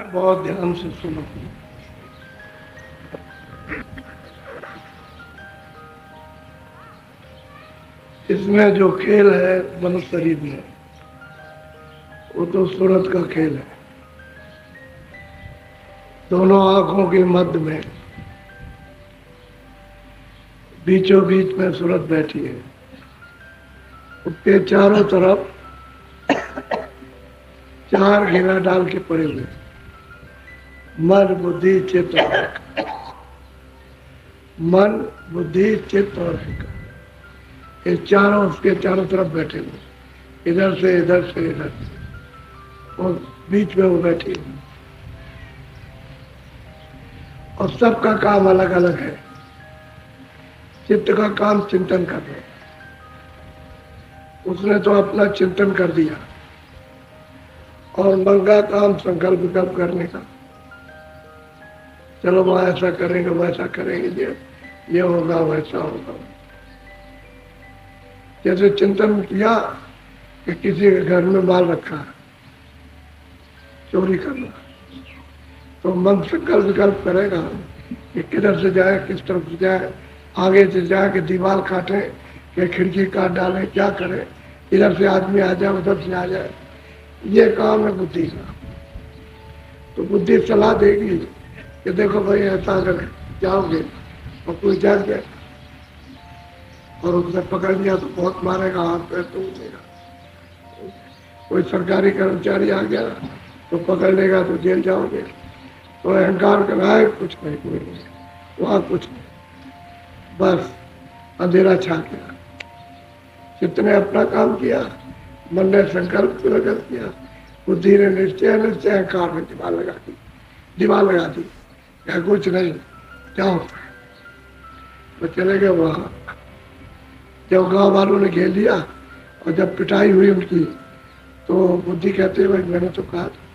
बहुत ध्यान से सुनो। इसमें जो खेल है मनुष्य शरीर में, वो तो सूरत का खेल है। दोनों आंखों के मध्य में बीचों बीच में सूरत बैठी है। उसके चारों तरफ चार घेरा डाल के पड़े हुए, मन बुद्धि चित्त और अहंकार। मन बुद्धि चित्त और अहंकार, ये चारों उसके चारों तरफ बैठे हुए, इधर से इधर से इधर से, और बीच में वो बैठी हुई। और सबका काम अलग अलग है। चित्त का काम चिंतन करना, उसने तो अपना चिंतन कर दिया। और मन का काम संकल्प विकल्प करने का, चलो वहां ऐसा करेंगे वैसा करेंगे, ये होगा वैसा होगा। जैसे चिंतन किया कि किसी के घर में माल रखा है, चोरी करना, तो मन संकल्प विकल्प करेगा कि किधर से जाए, किस तरफ से जाए, आगे से जाए कि दीवार काटे कि खिड़की काट डाले, क्या करे, इधर से आदमी आ जाए उधर से आ जाए। ये काम है बुद्धि का। तो बुद्धि सलाह देगी कि देखो भाई ऐसा अगर जाओगे और कोई जाग गया और उसने पकड़ लिया तो बहुत मारेगा, हाथ पैर तोड़ेगा। कोई सरकारी कर्मचारी आ गया तो पकड़ लेगा तो जेल जाओगे। तो अहंकार कर रहा है, कुछ नहीं, कोई नहीं, वहां कुछ नहीं, बस अंधेरा छा गया। चित्त ने अपना काम किया, मन ने संकल्प प्रकट किया, बुद्धि ने निश्चय निश्चय, अहंकार ने दीवार लगा दी, दीवार लगा दी, क्या कुछ नहीं, क्या होता है। तो चले गए वहां। जब गांव वालों ने घेर लिया और जब पिटाई हुई उनकी, तो बुद्धि कहते भाई मैंने तो कहा था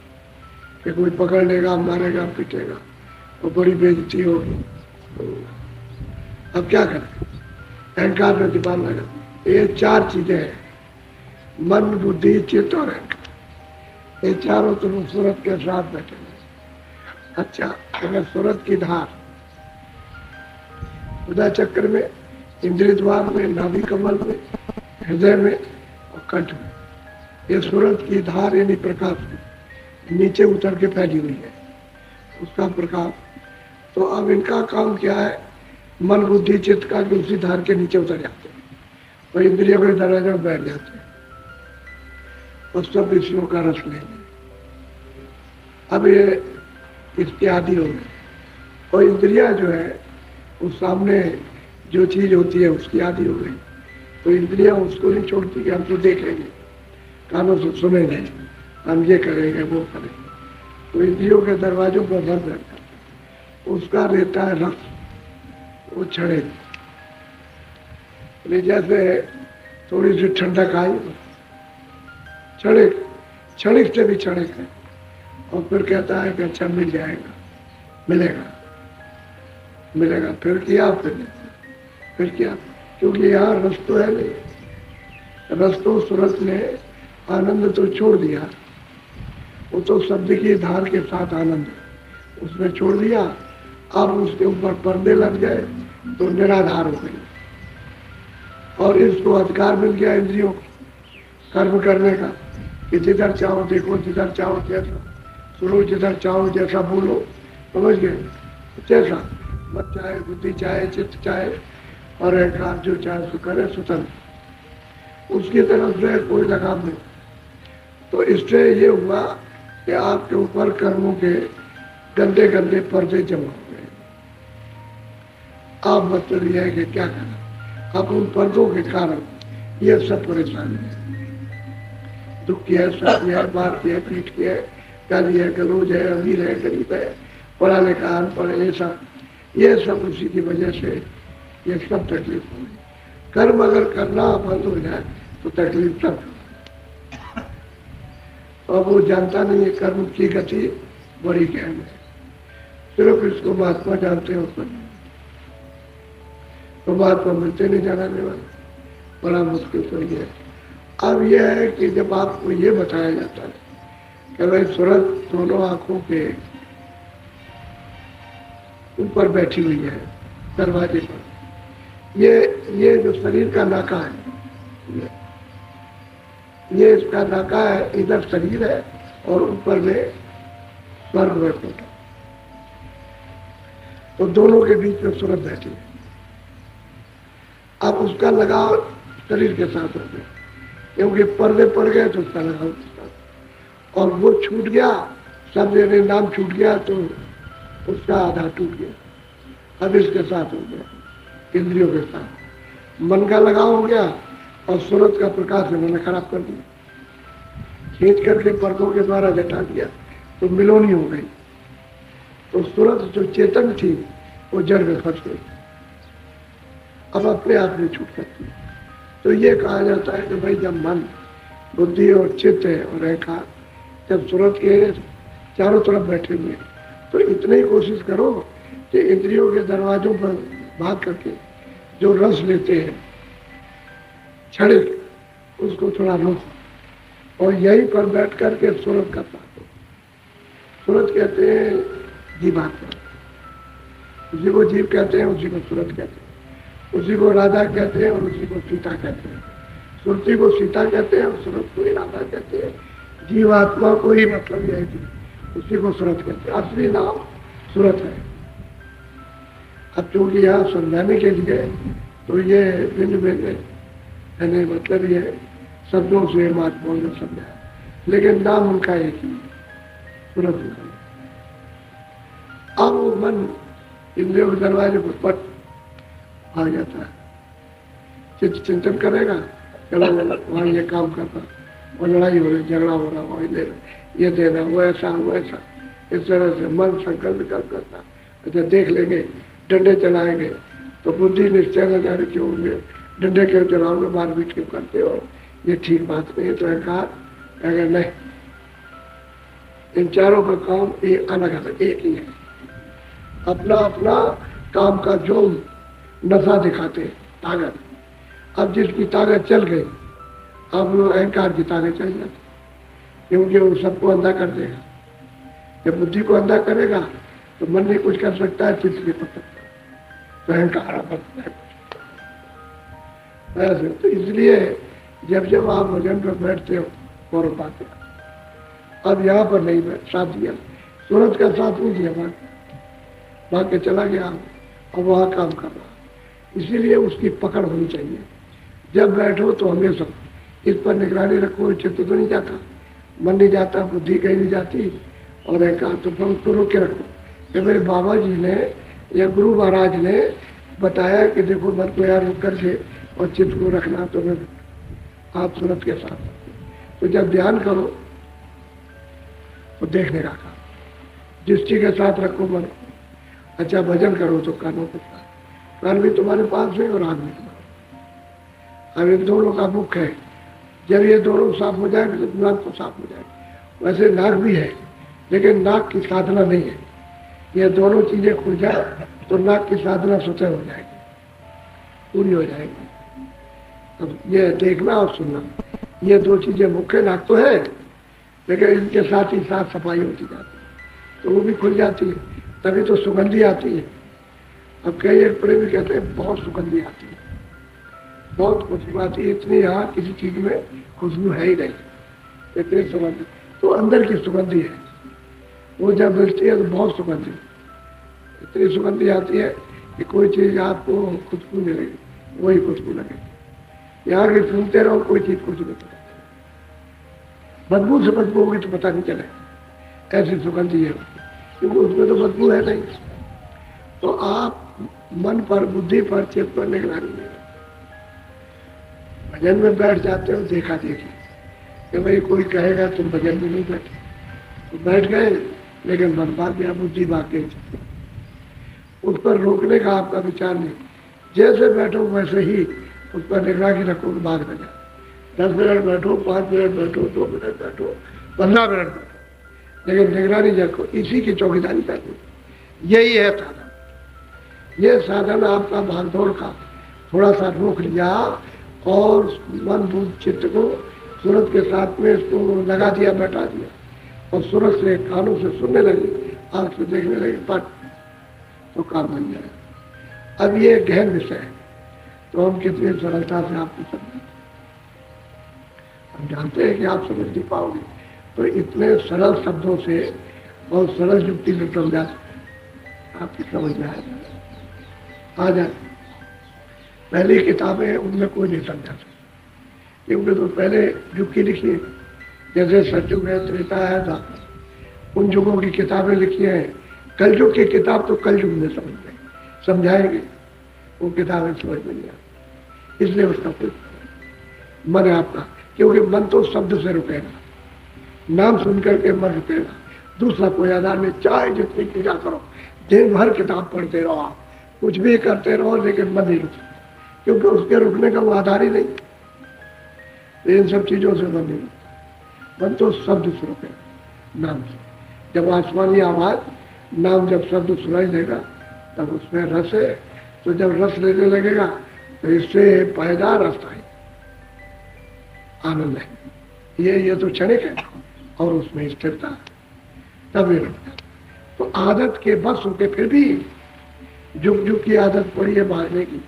कि कोई पकड़ लेगा, मारेगा, पीटेगा, तो बड़ी बेइज्जती होगी, अब क्या करें। अहंकार ने दीवार लगा दी। ये चार चीजें हैं, मन बुद्धि चित्त और अहंकार। ये चारों तुम सूरत के साथ बैठे हैं। अच्छा, अगर सूरत की धार हृदय चक्र में, इंद्रिय द्वार में, नाभि कमल में, हृदय में और कंठ में, ये सूरत की धार यानी प्रकाश नीचे उतर के फैली हुई है, उसका प्रकाश। तो अब इनका काम क्या है, मन बुद्धि चित्त का, कि उसी धार के नीचे उतर जाते हैं और इंद्रियों के दरवाजे में बैठ जाते हैं और सब विषयों का रस लेंगे। अब ये इसके आदि हो गए। और इंद्रिया जो है उस सामने जो चीज होती है उसकी आदि हो गई। तो इंद्रिया उसको नहीं छोड़ती कि हम तो देखेंगे, कानों से सुनेंगे, हम ये करेंगे वो करेंगे। तो इंद्रियों के दरवाजों पर बंद रहता है, उसका रहता है रस, वो छड़े। जैसे थोड़ी सी ठंडक आई, क्षणिक क्षणिक से भी क्षणिक है, और फिर कहता है कि अच्छा मिल जाएगा, मिलेगा मिलेगा, फिर किया, फिर किया, क्योंकि यहाँ रस तो है नहीं। रस तो सूरत ने आनंद तो छोड़ दिया, वो तो शब्द की धार के साथ आनंद उसने छोड़ दिया। अब उसके ऊपर पर्दे लग गए तो निराधार हो गई, और इसको अधिकार मिल गया इंद्रियों को कर्म करने का, कि जिधर चाहो देखो, जिधर चाहो जैसा सुनो, जिधर चाहो जैसा बोलो, समझ गए, जैसा मत चाहे बुद्धि चाहे चित्त चाहे और अहंकार जो चाहे सो करे, स्वतंत्र, उसकी तरफ से कोई लगाव नहीं। तो इससे ये हुआ कि आपके ऊपर कर्मों के गंदे गंदे पर्दे जमा हो गए। आप मतलब यह है कि क्या करें, अब उन पर्दों के कारण ये सब परेशानी है, दुख की है, सत्य है, बात की है, पीठ की है, गाली है, गलौज है, अमीर है, गरीब है, पढ़ा लिखा अनपढ़ है, ये सब उसी की वजह से ये सब तकलीफ हो गई। कर्म अगर करना बंद हो जाए तो तकलीफ सब। और वो जानता नहीं है कर्म की गति बड़ी गहन है, सिर्फ इसको महात्मा जानते हो, तो महात्मा मिलते नहीं जाने वाले, बड़ा मुश्किल तो ये है। अब यह है कि जब आपको ये बताया जाता है कि भाई सूरत दोनों आंखों के ऊपर बैठी हुई है दरवाजे पर। ये जो शरीर का नाका है, ये इसका नाका है, इधर शरीर है और ऊपर में स्वर्ग वैकुंठ। तो दोनों के बीच में सूरत बैठी है। अब उसका लगाव शरीर के साथ हो गया, क्योंकि पर्दे पड़ गए तो उसका लगाव उसके साथ, और वो छूट गया, सब नाम छूट गया तो उसका आधा टूट गया। अब इसके साथ हो गया, इंद्रियों के साथ मन का लगाव हो गया, और सूरत का प्रकाश इन्होंने खराब कर दिया, खींच करके पर्दों के द्वारा जटा दिया, तो मिलोनी हो गई। तो सूरत जो चेतन थी वो जड़ में फंस गई, अब अपने आप में छूट सकती है। तो ये कहा जाता है कि भाई जब मन, बुद्धि और चित्त है और अहंकार जब सूरत के चारों तरफ बैठे हुए हैं, तो इतनी कोशिश करो कि इंद्रियों के दरवाजों पर भाग करके जो रस लेते हैं क्षणिक, उसको थोड़ा लो, और यहीं पर बैठ करके सूरत का पाठ हो। सूरत कहते हैं जीवात्मा, उसी को जीव कहते हैं, उसी को सूरत कहते हैं, उसी को राधा कहते हैं और उसी को सीता कहते हैं। सुरती को सीता कहते हैं और सूरत को ही राधा कहते हैं। जीवात्मा को ही मतलब यह है, उसी को सूरत कहते हैं, असली नाम सूरत है। अब चूंकि यहाँ समझाने के लिए तो ये भिन्न भिन्न यानी मतलब ये शब्दों से महत्वपूर्ण समझाया, लेकिन नाम उनका एक ही, सूरत उनका। अब वो मन इंद्रियों के दरवाजे पर पट आ जाता है, चित्त चिंतन करेगा, चलो वहाँ ये काम करता, वो लड़ाई हो रही, झगड़ा हो रहा, वही ले रहा, ये देना, वो ऐसा वो ऐसा, इस तरह से मन संकल्प करता। अच्छा देख लेंगे, डंडे चलाएंगे तो बुद्धि निश्चय न जाने क्यों होंगे, डंडे क्यों चलाओगे, मारपीट क्यों करते हो, ये ठीक बात नहीं है। तो अहंकार अगर नहीं, इन चारों का काम एक अलग अलग एक ही है, अपना अपना काम का जो नशा दिखाते ताकत। अब जिसकी ताकत चल गई, अब अहंकार की ताकत चल जाती, क्योंकि वो सबको अंधा कर देगा। जब बुद्धि को अंधा करेगा तो मन नहीं कुछ कर सकता है, चित्त नहीं कर सकता, तो अहंकार बनता है ऐसे। तो इसलिए जब जब आप भजन पर बैठते हो और पाते हो, अब यहाँ पर नहीं बैठ, साथ दिया, सूरज का साथ नहीं दिया, वहां के चला गया और वहां काम कर रहा। इसीलिए उसकी पकड़ होनी चाहिए। जब बैठो तो हमेशा इस पर निगरानी रखो, चित्त तो नहीं जाता, मन नहीं जाता, बुद्धि कहीं नहीं जाती, और अहंकार तो रोक के रखो। कि मेरे बाबा जी ने या गुरु महाराज ने बताया कि देखो मन को यार रुक करके और चित्त को रखना, तो मैं आप सूरत के साथ। तो जब ध्यान करो तो देखने का काम, दृष्टि के साथ रखो मन। अच्छा भजन करो तो कानों के साथ, कान भी तुम्हारे पास है और आँख भी तुम्हारे। अब इन दोनों का मुख है, जब ये दोनों साफ हो जाएंगे तो नाक तो साफ हो जाएगा। वैसे नाक भी है, लेकिन नाक की साधना नहीं है। ये दोनों चीजें खुल जाए तो नाक की साधना स्वतः हो जाएगी, पूरी हो जाएगी। अब ये देखना और सुनना, ये दो चीजें मुख्य। नाक तो है, लेकिन इनके साथ ही साथ सफाई होती जाती है, तो वो भी खुल जाती है, तभी तो सुगंधी आती है। अब कई एक प्रेमी कहते हैं बहुत सुगंधी आती है, बहुत खुशबू आती है, इतनी यहाँ किसी चीज में खुशबू है ही नहीं, इतनी सुगंधी। तो अंदर की सुगंधी है, वो जब मिलती है तो बहुत सुगंधी, इतनी सुगंधी आती है कि कोई चीज आपको खुशबू नहीं लगेगी, वही खुशबू लगेगी। यहाँ की सुनते रहो, कोई चीज कुछ नहीं पता, बदबू से बदबू होगी तो पता नहीं चले, ऐसी सुगंधी है, क्योंकि उसमें तो बदबू है नहीं। तो आप मन पर, बुद्धि पर, चित्त पर निगरानी नहीं, भजन में बैठ जाते हो देखा देखी कि भाई कोई कहेगा तुम भजन में नहीं बैठे, तो बैठ गए, लेकिन मन भाग गया, बुद्धि भाग गई, उस पर रोकने का आपका विचार नहीं। जैसे बैठो वैसे ही उस पर निगरानी रखो, भाग न जाए। 10 मिनट बैठो, 5 मिनट बैठो, 2 मिनट बैठो, 15 मिनट बैठो, लेकिन निगरानी रखो, इसी की चौकीदारी करनी। यही है साधन। ये साधन आपका भागदौड़ का थोड़ा सा रोक लिया और मन बुद्ध चित्त को सूरत के साथ में इसको लगा दिया, बैठा दिया, और सूरज से कानों से सुनने लगे, आंख से देखने लगे, पट तो काम बन जाए। अब ये गहन विषय है, तो हम कितनी सरलता से आपको समझें। हम जानते हैं कि आप समझ नहीं पाओगे, तो इतने सरल शब्दों से बहुत सरल युक्ति से समझा आपकी समझ में आ जाए। पहली किताबें उनमें कोई नहीं समझा सकता, क्योंकि तो पहले युग की लिखी है, जैसे सतयुग है, त्रेता है, द्वापर, उन युगों की किताबें लिखी हैं। कलयुग की किताब तो कलयुग में समझाएंगे, वो किताबें समझ में नहीं आती, इसलिए उसका कोई मन है आपका, क्योंकि मन तो शब्द से रुकेगा, नाम सुनकर के मन रुकेगा, दूसरा कोई आधार नहीं। चाहे जितनी पूजा करो, दिन भर किताब पढ़ते रहो, आप कुछ भी करते रहो, लेकिन मन नहीं रुकता, क्योंकि उसके रुकने का वो आधार ही नहीं। इन सब चीजों से मन नहीं रुकता, मन तो शब्द से रुकेगा, नाम से। जब आसमानी आवाज, नाम जब शब्द सुनाई देगा, तब उसमें रस है, तो जब रस लेने लगेगा तो इससे पैदा रस आए, आनंद है। ये तो क्षणिक है, और उसमें स्थिरता तभी रुकता। तो आदत के बस होके फिर भी जुग जुग की आदत पड़ी है भागने की,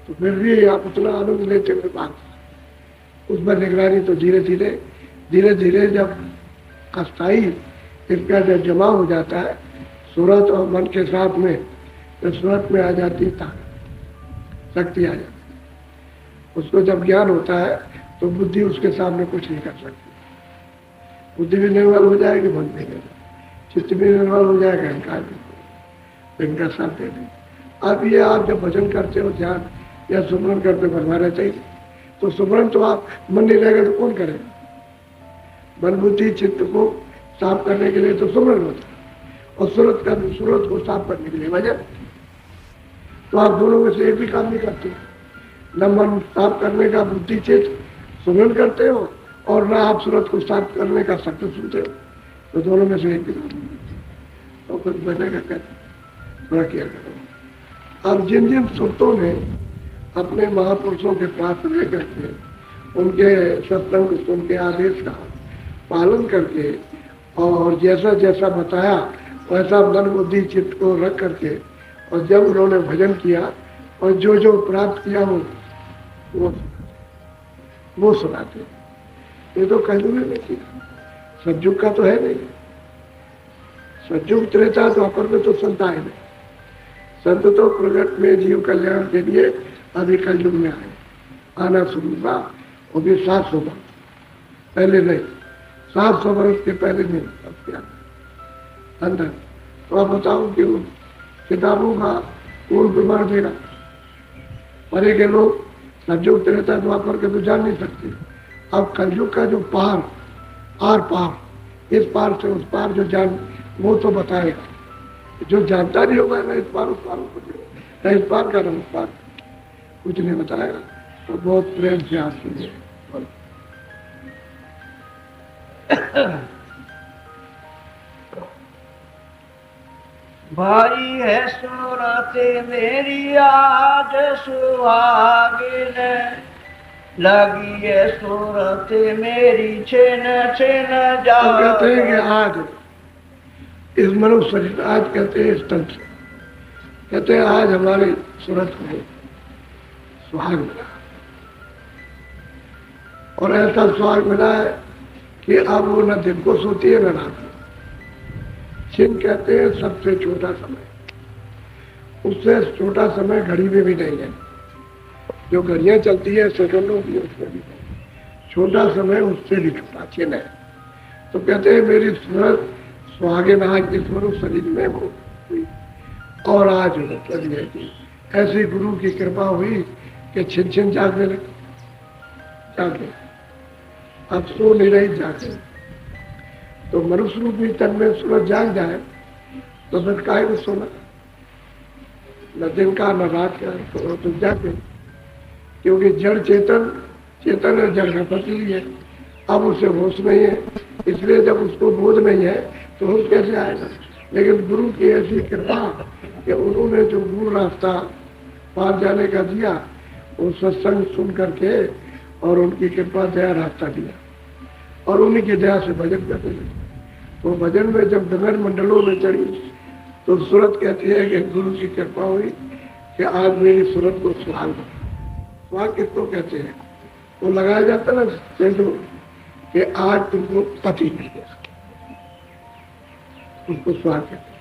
तो फिर भी आप उतना आनंद लेते हुए भागते। उसमें निगरानी तो धीरे धीरे जब अस्थाई इसका जब जमा हो जाता है सूरत और मन के साथ में, तो सूरत में आ जाती है ताकत, शक्ति आ जाती है। उसको जब ज्ञान होता है तो बुद्धि उसके सामने कुछ नहीं कर सकती। बुद्धि भी निर्मल हो जाएगी, मन भी निर्मल, चित्त भी निर्मल हो जाएगा, अहंकार भी, इनका साथ दे दें। अब ये आप जब भजन करते हो, ध्यान या सुमरन करते हो, बनवाना चाहिए। तो सुमरन तो आप मन नहीं रहेगा तो कौन करेगा? मन बुद्धि चित्त को साफ करने के लिए तो सुमरन होता है, और सूरत को साफ करने के लिए भजन। तो आप दोनों में से एक भी काम नहीं करते, न मन साफ करने का बुद्धि चित्त सुमरन करते हो, और न आप सूरत को साफ करने का शब्द सुनते हो, तो दोनों में से एक भी काम नहीं। तो कुछ बनेगा कहते थोड़ा किया करो। अब जिन जिन सुरतों ने अपने महापुरुषों के पास रह करके उनके सत्संग सुन के आदेश का पालन करके, और जैसा जैसा बताया वैसा मन बुद्धि चित्त को रख करके, और जब उन्होंने भजन किया और जो जो प्राप्त किया वो सुनाते। ये तो कलयुग में किया, सतयुग का तो है नहीं। सतयुग त्रेता द्वापर में तो संत आए नहीं। संत तो प्रगट में जीव कल्याण के लिए अभी कलयुग में आए, आना शुरू हुआ, वो भी 700 वर्ष पहले नहीं, 700 वर्ष के पहले नहीं अंदर। तो आप बताओ कि किताबों का कौन प्रमाण देगा? परे के लोग सतयुग त्रेता द्वापर के तो जान नहीं सकते। अब कलयुग का जो पार, आर पार, इस पार से उस पार जो जान, वो तो बताएगा। जो जानता नहीं होगा ना इस पार उस पार, ना इस पार का ना उस पार, कुछ नहीं बताएगा। तो बहुत प्रेम से आप सुनिए। भाई है सूरत मेरी आज सुहागिन, लगी है सूरत मेरी छेन छेन जाग। कहते हैं कि आज इस मनुष्य शरीर, आज कहते हैं इस तन से, कहते हैं आज हमारी सूरत को सुहाग मिला, और ऐसा सुहाग मिला है कि अब वो न दिन को सोती है न रात को। छिन कहते हैं सबसे छोटा समय, उससे छोटा समय घड़ी में भी नहीं है। जो घड़ियां चलती है सेकंडों की, उसमें भी नहीं, छोटा समय उससे भी छोटा छिन है। तो कहते हैं मेरी सूरत सुहागिन आज इस मनुष्य शरीर में वो हुई, और आज मतलब है कि ऐसी गुरु की कृपा हुई कि छिन छिन जागने लगे, जागे, अब सो नहीं रही, जागे। तो मनुष्य रूपी तन में सूरज जाग जाए तो फिर काहे को सोना, न दिन का न रात का, तो जागे। क्योंकि जड़ चेतन है, जड़ का पतली है, अब उसे होश नहीं है, इसलिए जब उसको बोध नहीं है तो होश कैसे आएगा? लेकिन गुरु की ऐसी कृपा कि उन्होंने जो मूल रास्ता पार जाने का दिया, वो सत्संग सुन करके, और उनकी कृपा दया रास्ता दिया, और उन्हीं की दया से भजन करते लगे। तो भजन में जब गगन मंडलों में चढ़ी तो सूरत कहती है कि गुरु की कृपा हुई कि आज मेरी सूरत को सुहाग दो। सुहाग किसको कहते हैं? वो लगाया जाता ना सिंदूर कि आज तुमको पति मिल गया, उसको सुहाग कहते हैं।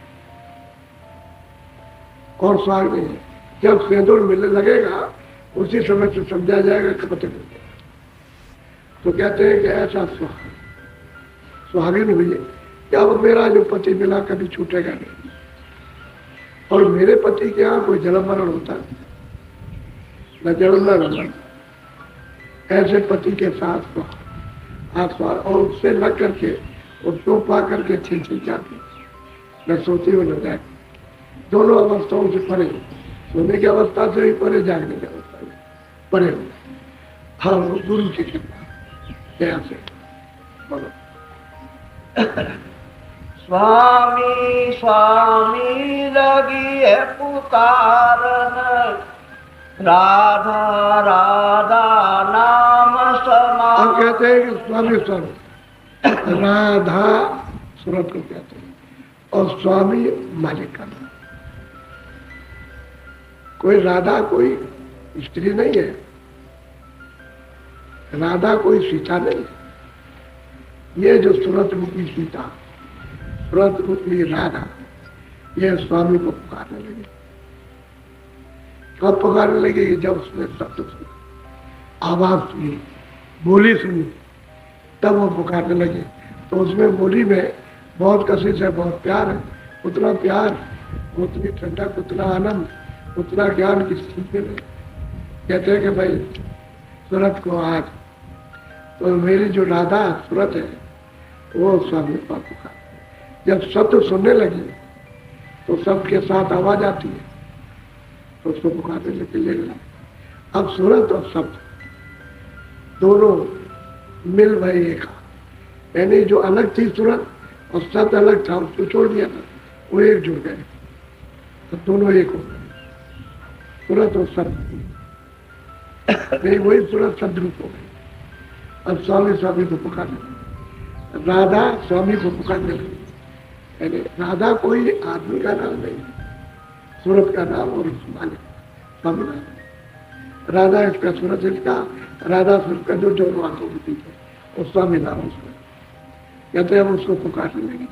और सुहाग नहीं है, जब सिंदूर मिलने लगेगा उसी समय से समझा जाएगा कि पति मिल गया। तो कहते हैं कि ऐसा सुहागिन हुई है कि अब मेरा जो पति मिला कभी छूटेगा नहीं। और मेरे पति के यहाँ कोई जन्म मरण होता है न जन्म न मरण, ऐसे पति के साथ हाथ और उससे लग करके उसको पा करके छिल जाती, न सोती हो न जाए। दोनों अवस्थाओं से परे, सोने की अवस्था से भी परे, जागने की अवस्था में परे हो। हाँ, वो गुरु की कृपा ऐसे बोलो। स्वामी स्वामी लगी है पुकारन, राधा राधा नाम समा। हम कहते हैं कि स्वामी स्वामी, राधा सूरत को कहते हैं और स्वामी मालिक का नाम। कोई राधा कोई स्त्री नहीं है, राधा कोई सीता नहीं है। ये जो सूरत रूपी सीता, सूरत रूपी राधा, ये स्वामी को पुकारने लगी। कब पुकारने लगेगी? जब उसने शब्द सुना, आवाज सुनी, बोली सुनी, तब वो पुकारने लगी। तो उसमें बोली में बहुत कशिश है, बहुत प्यार है। उतना प्यार, उतनी ठंडक, उतना आनंद, उतना ज्ञान किसी चीज में नहीं। कहते हैं कि भाई सूरत को आज, तो मेरी जो राधा सूरत है वो स्वामी को पुकार। जब शब्द सुनने लगी तो सबके साथ आवाज आती है, तो उसको पुकारने लगे। अब सूरत और शब्द दोनों मिल भय एक, यानी जो अलग थी सूरत और शब्द अलग था, उसको छोड़ दिया था, वो एक जुड़ गए, तो दोनों एक हो गए, सूरत और शब्द। नहीं, वही सूरत शब्द रूप हो गई। अब स्वामी स्वामी को पुकारने लगे, राधा स्वामी को पुकारने लगी। यानी राधा कोई आदमी का नाम नहीं, सूरत का नाम और मालिक स्वामी नाम। राधा इसका, सूरत इसका, राधा सूरत का जो दोनों आंखों के पीछे, और स्वामी नाम उसका। कहते हैं उसको पुकारने लगी।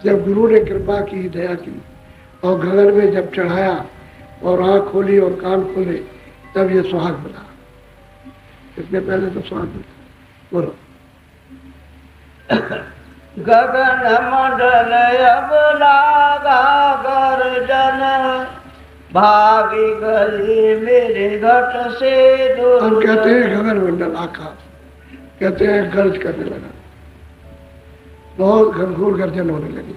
जब गुरु ने कृपा की, दया की और गगन में जब चढ़ाया और आंख खोली और कान खोले, तब ये सुहाग मिला। इसके पहले तो सुहाग मिला। बोलो। गगन मंडल अब लागा गर्जन, भागी गई मेरे घट से दूर। हम कहते हैं गगन मंडल आकाश, कहते हैं गर्ज करने लगा, बहुत घनघोर गर्जन होने लगी,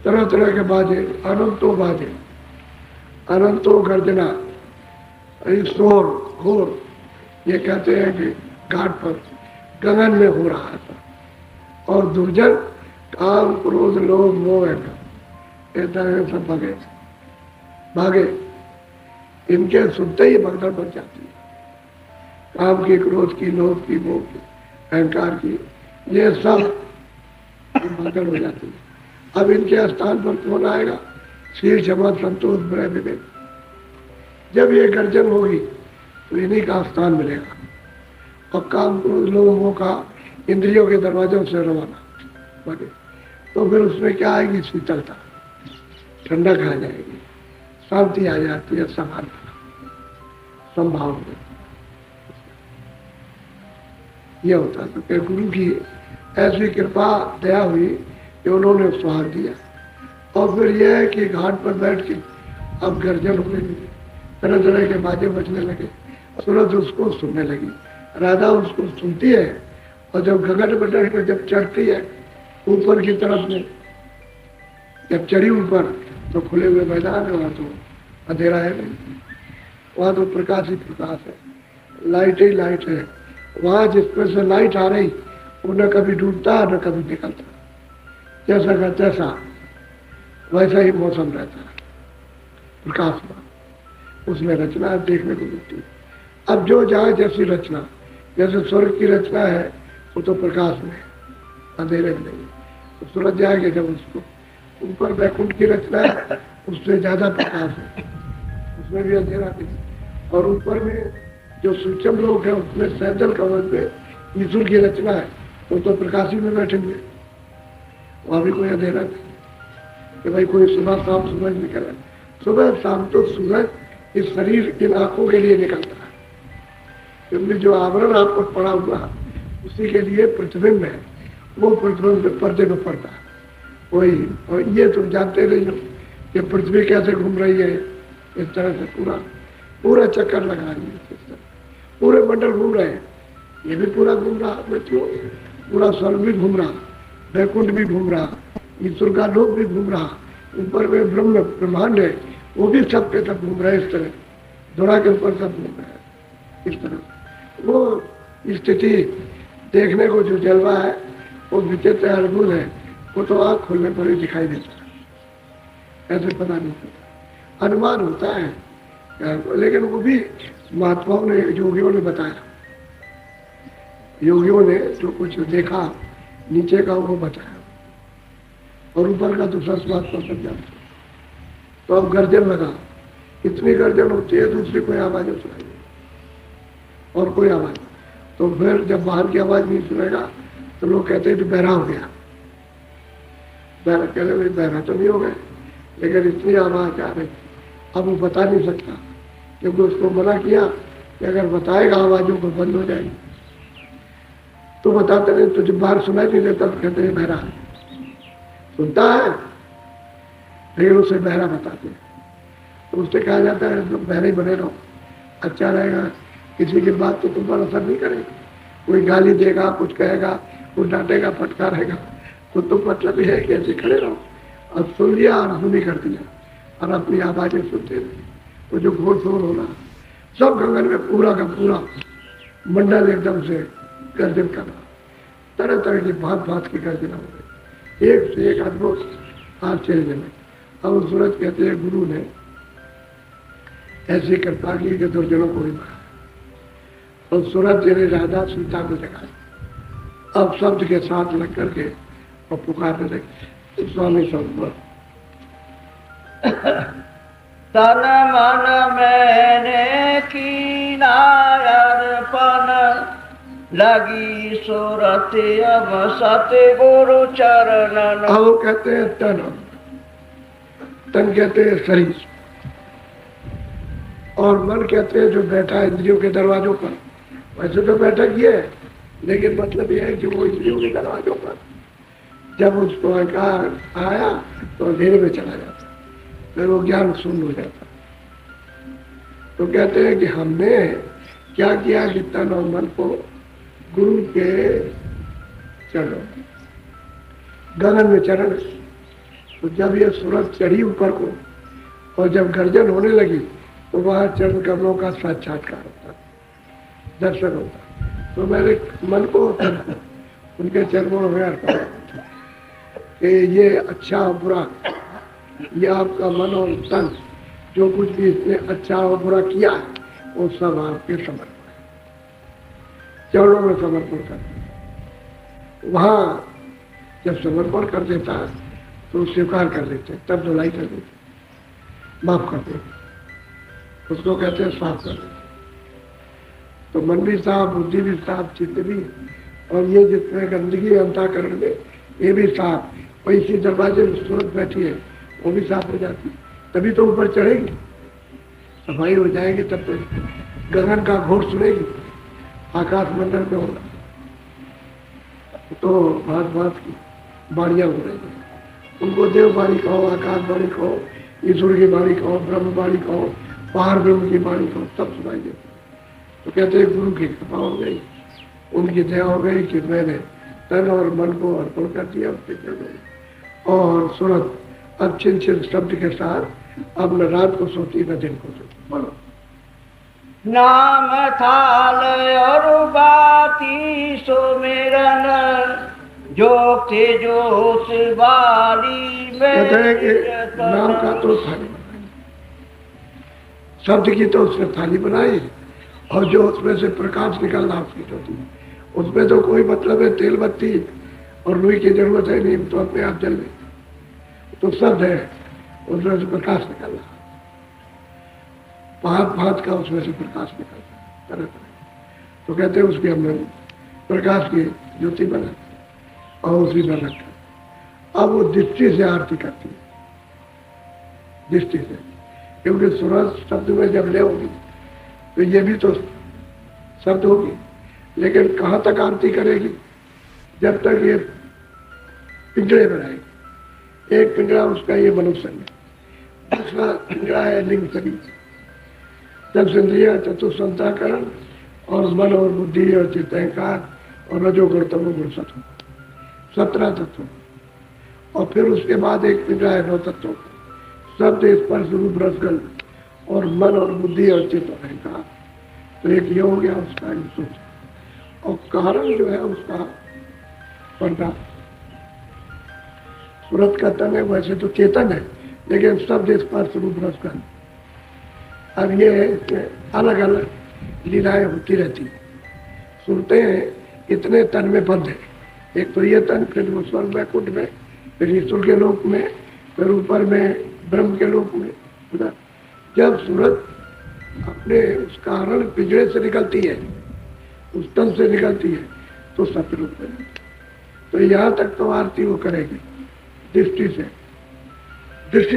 तरह तरह के बाजे, बाजे, अनंतो गर्जना, शोर घोर। ये कहते हैं कि घाट पर गगन में हो रहा था। और दुर्जन काम क्रोध लोभ मोह सब भागे। इनके सुनते ही भगदड़ बच जाती है, काम की, क्रोध की, लोभ की, मोह की, अहंकार की, ये सब भगदड़ हो जाती है। अब इनके स्थान पर कौन आएगा? शील क्षमा संतोष ब्रह विवेक। जब ये गर्जन होगी तो इन्हीं का स्थान मिलेगा। और काम क्रोध लोभ मोह का इंद्रियों के दरवाजों से रवाना बने, तो फिर उसमें क्या आएगी? शीतलता, ठंडक आ जाएगी, शांति आ जाती है, समानता, संभावना। यह होता है। तो गुरु की ऐसी कृपा दया हुई कि उन्होंने सुहाग दिया। और फिर यह है कि घाट पर बैठ के अब गर्जन होने लगी, तरह तरह के बाजे बजने लगे, सूरत उसको सुनने लगी, राधा उसको सुनती है। और जब गगन मंडल पर जब चढ़ती है ऊपर की तरफ में, जब चढ़ी ऊपर तो खुले हुए मैदान है, वहाँ तो अंधेरा है नहीं, वहाँ तो प्रकाश ही प्रकाश है, लाइट ही लाइट है। वहाँ जिसमें से लाइट आ रही वो न कभी डूबता न कभी निकलता, जैसा का तैसा वैसा ही मौसम रहता है, प्रकाशमान। उसमें रचना देखने को मिलती है। अब जो जहाँ जैसी रचना, जैसे स्वर्ग की रचना है वो तो प्रकाश में, अंधेरे में नहीं। सूरज जाएगा जब उसको ऊपर वैकुंठ की रचना है, उससे ज्यादा प्रकाश है, उसमें भी अंधेरा नहीं। और ऊपर में जो सूक्ष्म लोग है उसमें सैजल कवच में ईश्वर की रचना है, तो प्रकाशी में बैठेंगे, वहां भी कोई अंधेरा नहीं कि भाई कोई सुबह शाम सूरज निकला। सुबह शाम तो सूरज इस शरीर इन आंखों के लिए निकलता है, क्योंकि जो आवरण आपको पड़ा हुआ उसी के लिए प्रतिबिंब है, वो प्रतिबिंब पर्दे में पड़ता है वही। और ये तुम जानते नहीं हो कि पृथ्वी कैसे घूम रही है, इस तरह से पूरा चक्कर लगा रही है, पूरे मंडल घूम रहे हैं, ये भी पूरा घूम रहा, मृत्यु पूरा स्वर्ग भी घूम रहा, वैकुंठ भी घूम रहा, ईश्वर का लोक भी घूम रहा, ऊपर में ब्रह्म ब्रह्मांड है वो भी सब के सब घूम रहे हैं, इस तरह धुरा के ऊपर सब घूम रहे हैं। इस तरह वो स्थिति देखने को जो जलवा है वो विचित्र अद्भुत है, वो तो आँख खोलने पर ही दिखाई देता है, ऐसे पता नहीं होता, अनुमान होता है, लेकिन वो भी महात्माओं ने योगियों ने बताया, योगियों ने जो कुछ देखा नीचे का वो बताया, और ऊपर का दूसरा स्वाद पर सब जानते। तो अब गर्जन लगा, इतनी गर्जन होती है दूसरी कोई आवाज नहीं सुनाई और कोई आवाज, तो फिर जब बाहर की आवाज नहीं सुनेगा तो लोग कहते हैं कि बहरा हो गया। बहरा कहते भाई बहरा तो नहीं हो गए, लेकिन इतनी आवाज आ रही, अब वो बता नहीं सकता, क्योंकि उसको मना किया कि अगर बताएगा आवाजों को बंद हो जाएगी। तो बताते नहीं, तो जब बाहर सुनाई नहीं देता तो कहते हैं बहरा है, सुनता है लेकिन उसे बहरा बताते हैं। तो उससे कहा जाता है तुम बहरे ही बने रहो, अच्छा रहेगा, किसी की बात तो तुम पर असर नहीं करेगी, कोई गाली देगा, कुछ कहेगा, कुछ डांटेगा, फटकारेगा, तो तुम मतलब ये है कि ऐसे खड़े रहो। अब सुन लिया और सुनी कर दिया और अपनी आवाजें सुनते रहे, वो जो घोर शोर होना, सब गगन में पूरा का पूरा मंडल एकदम से गर्जन करना, तरह तरह की भांत भांत की गर्जना हो गई, एक से एक अद्भुत आश्चर्य में। अब सूरज कहते हैं गुरु ने ऐसी कृपा की कि दुर्जनों को भी मारा, और सूरज जी ने राधा सीता को जगाया। अब शब्द के साथ लग करके और पुकारने लगे, स्वामी सब तन मन मैंने की नायर्पण, लगी सूरत अब सतगुरु चरणन। अब कहते हैं तन, तन कहते हैं शरीर, और मन कहते हैं जो बैठा है इंद्रियों के दरवाजों पर। वैसे तो बैठक ही है, लेकिन मतलब यह है कि वो इंद्रियों के दरवाजों पर जब उसको अहंकार आया तो अंधेरे में चला जाता, फिर वो ज्ञान शून्य हो जाता। तो कहते हैं कि हमने क्या किया कि तन और मन को गुरु के चरणों, गगन में चरण। तो जब ये सूरज चढ़ी ऊपर को और जब गर्जन होने लगी तो वहां चरण कमलों का साक्षात्कार होता, दर्शन होता। तो मेरे मन को उनके चरणों में अर्पण कि ये अच्छा और बुरा, ये आपका मन और तन जो कुछ भी इसने अच्छा और बुरा किया है वो सब आपके समर्पण, चरणों में समर्पण कर। वहां जब समर्पण कर देता है तो स्वीकार कर देते, तब धुलाई कर देते, माफ कर देते, उसको कहते हैं साफ कर देते। तो मन भी साफ, बुद्धि भी साफ, चित्त भी, और ये जितने गंदगी अंतःकरण में ये भी साफ, और इसी दरवाजे में सूरत बैठी है वो भी साफ हो जाती, तभी तो ऊपर चढ़ेगी, सफाई हो जाएगी, तब तो गगन का घोष सुनेगी, आकाश मंडल में होगा तो भात भात की बाड़ियां हो रही हैं। उनको देव बाड़ी कहो, आकाश बाड़ी कहो, ईश्वर की बाड़ी कहो, ब्रह्म बाड़ी कहो, पार ब्रह्म की बाड़ी कहो, सब सुनाई देती। तो कहते हैं गुरु की कृपा हो गई, उनकी दया हो गई कि मैंने तन और मन को अर्पण कर दिया उसके चरणों। और सूरत अब छिन छिन शब्द के साथ अब न रात को सोती न दिन को सोती। बोलो नाम थाल और बाती सुमिरन, जोते जोत वाली में। कहते हैं कि नाम का तो थाली बनाई, शब्द की तो उसने थाली बनाई, और जो उसमें से प्रकाश निकलना उसकी होती है, उसमें तो कोई मतलब है तेल बत्ती और रुई की जरूरत है नहीं, तो अपने आप जल गई। तो शब्द है, उसमें से प्रकाश निकल रहा, भांत भांत का उसमें से प्रकाश निकल रहा तरह तरह। तो कहते हैं उसकी हमने प्रकाश की ज्योति बना और उसी में रखा। अब वो दृष्टि से आरती करती है, दृष्टि से, क्योंकि सूरज शब्द में जब ले होगी तो ये भी तो शब्द होगी, लेकिन कहाँ तक आरती करेगी? जब तक ये पिंजरे में रहेगी। एक पिंजरा उसका ये मनुष्य में, दूसरा पिंजरा है लिंग शरीर। जब इंद्रिय चतुष्संताकरण और मन और बुद्धि और चित्त अहंकार और रजोगुण तमोगुण सत्व, 17 तत्व, और फिर उसके बाद एक पिंजरा है 9 तत्वों का, शब्द स्पर्श रूप रसगंध और मन और बुद्धि और चित्त और अहंकार। तो एक ये हो गया उसका सोच, और कारण जो है उसका पर्दा। सूरत का तन है, वैसे तो चेतन है, लेकिन शब्द स्पर्श रूप रसगंध। अब ये अलग अलग लीलाएं होती रहती है। सुनते हैं इतने तन में बंद है, एक तो ये तन, फिर वो स्वर्ग वैकुंठ में, फिर ईश्वर के लोक में, फिर ऊपर में ब्रह्म के लोक में। उधर जब सूरत अपने उस कारण पिंजरे से निकलती है, उस तन से निकलती है, तो सतरूप में, तो यहाँ तक तो आरती वो करेगी दृष्टि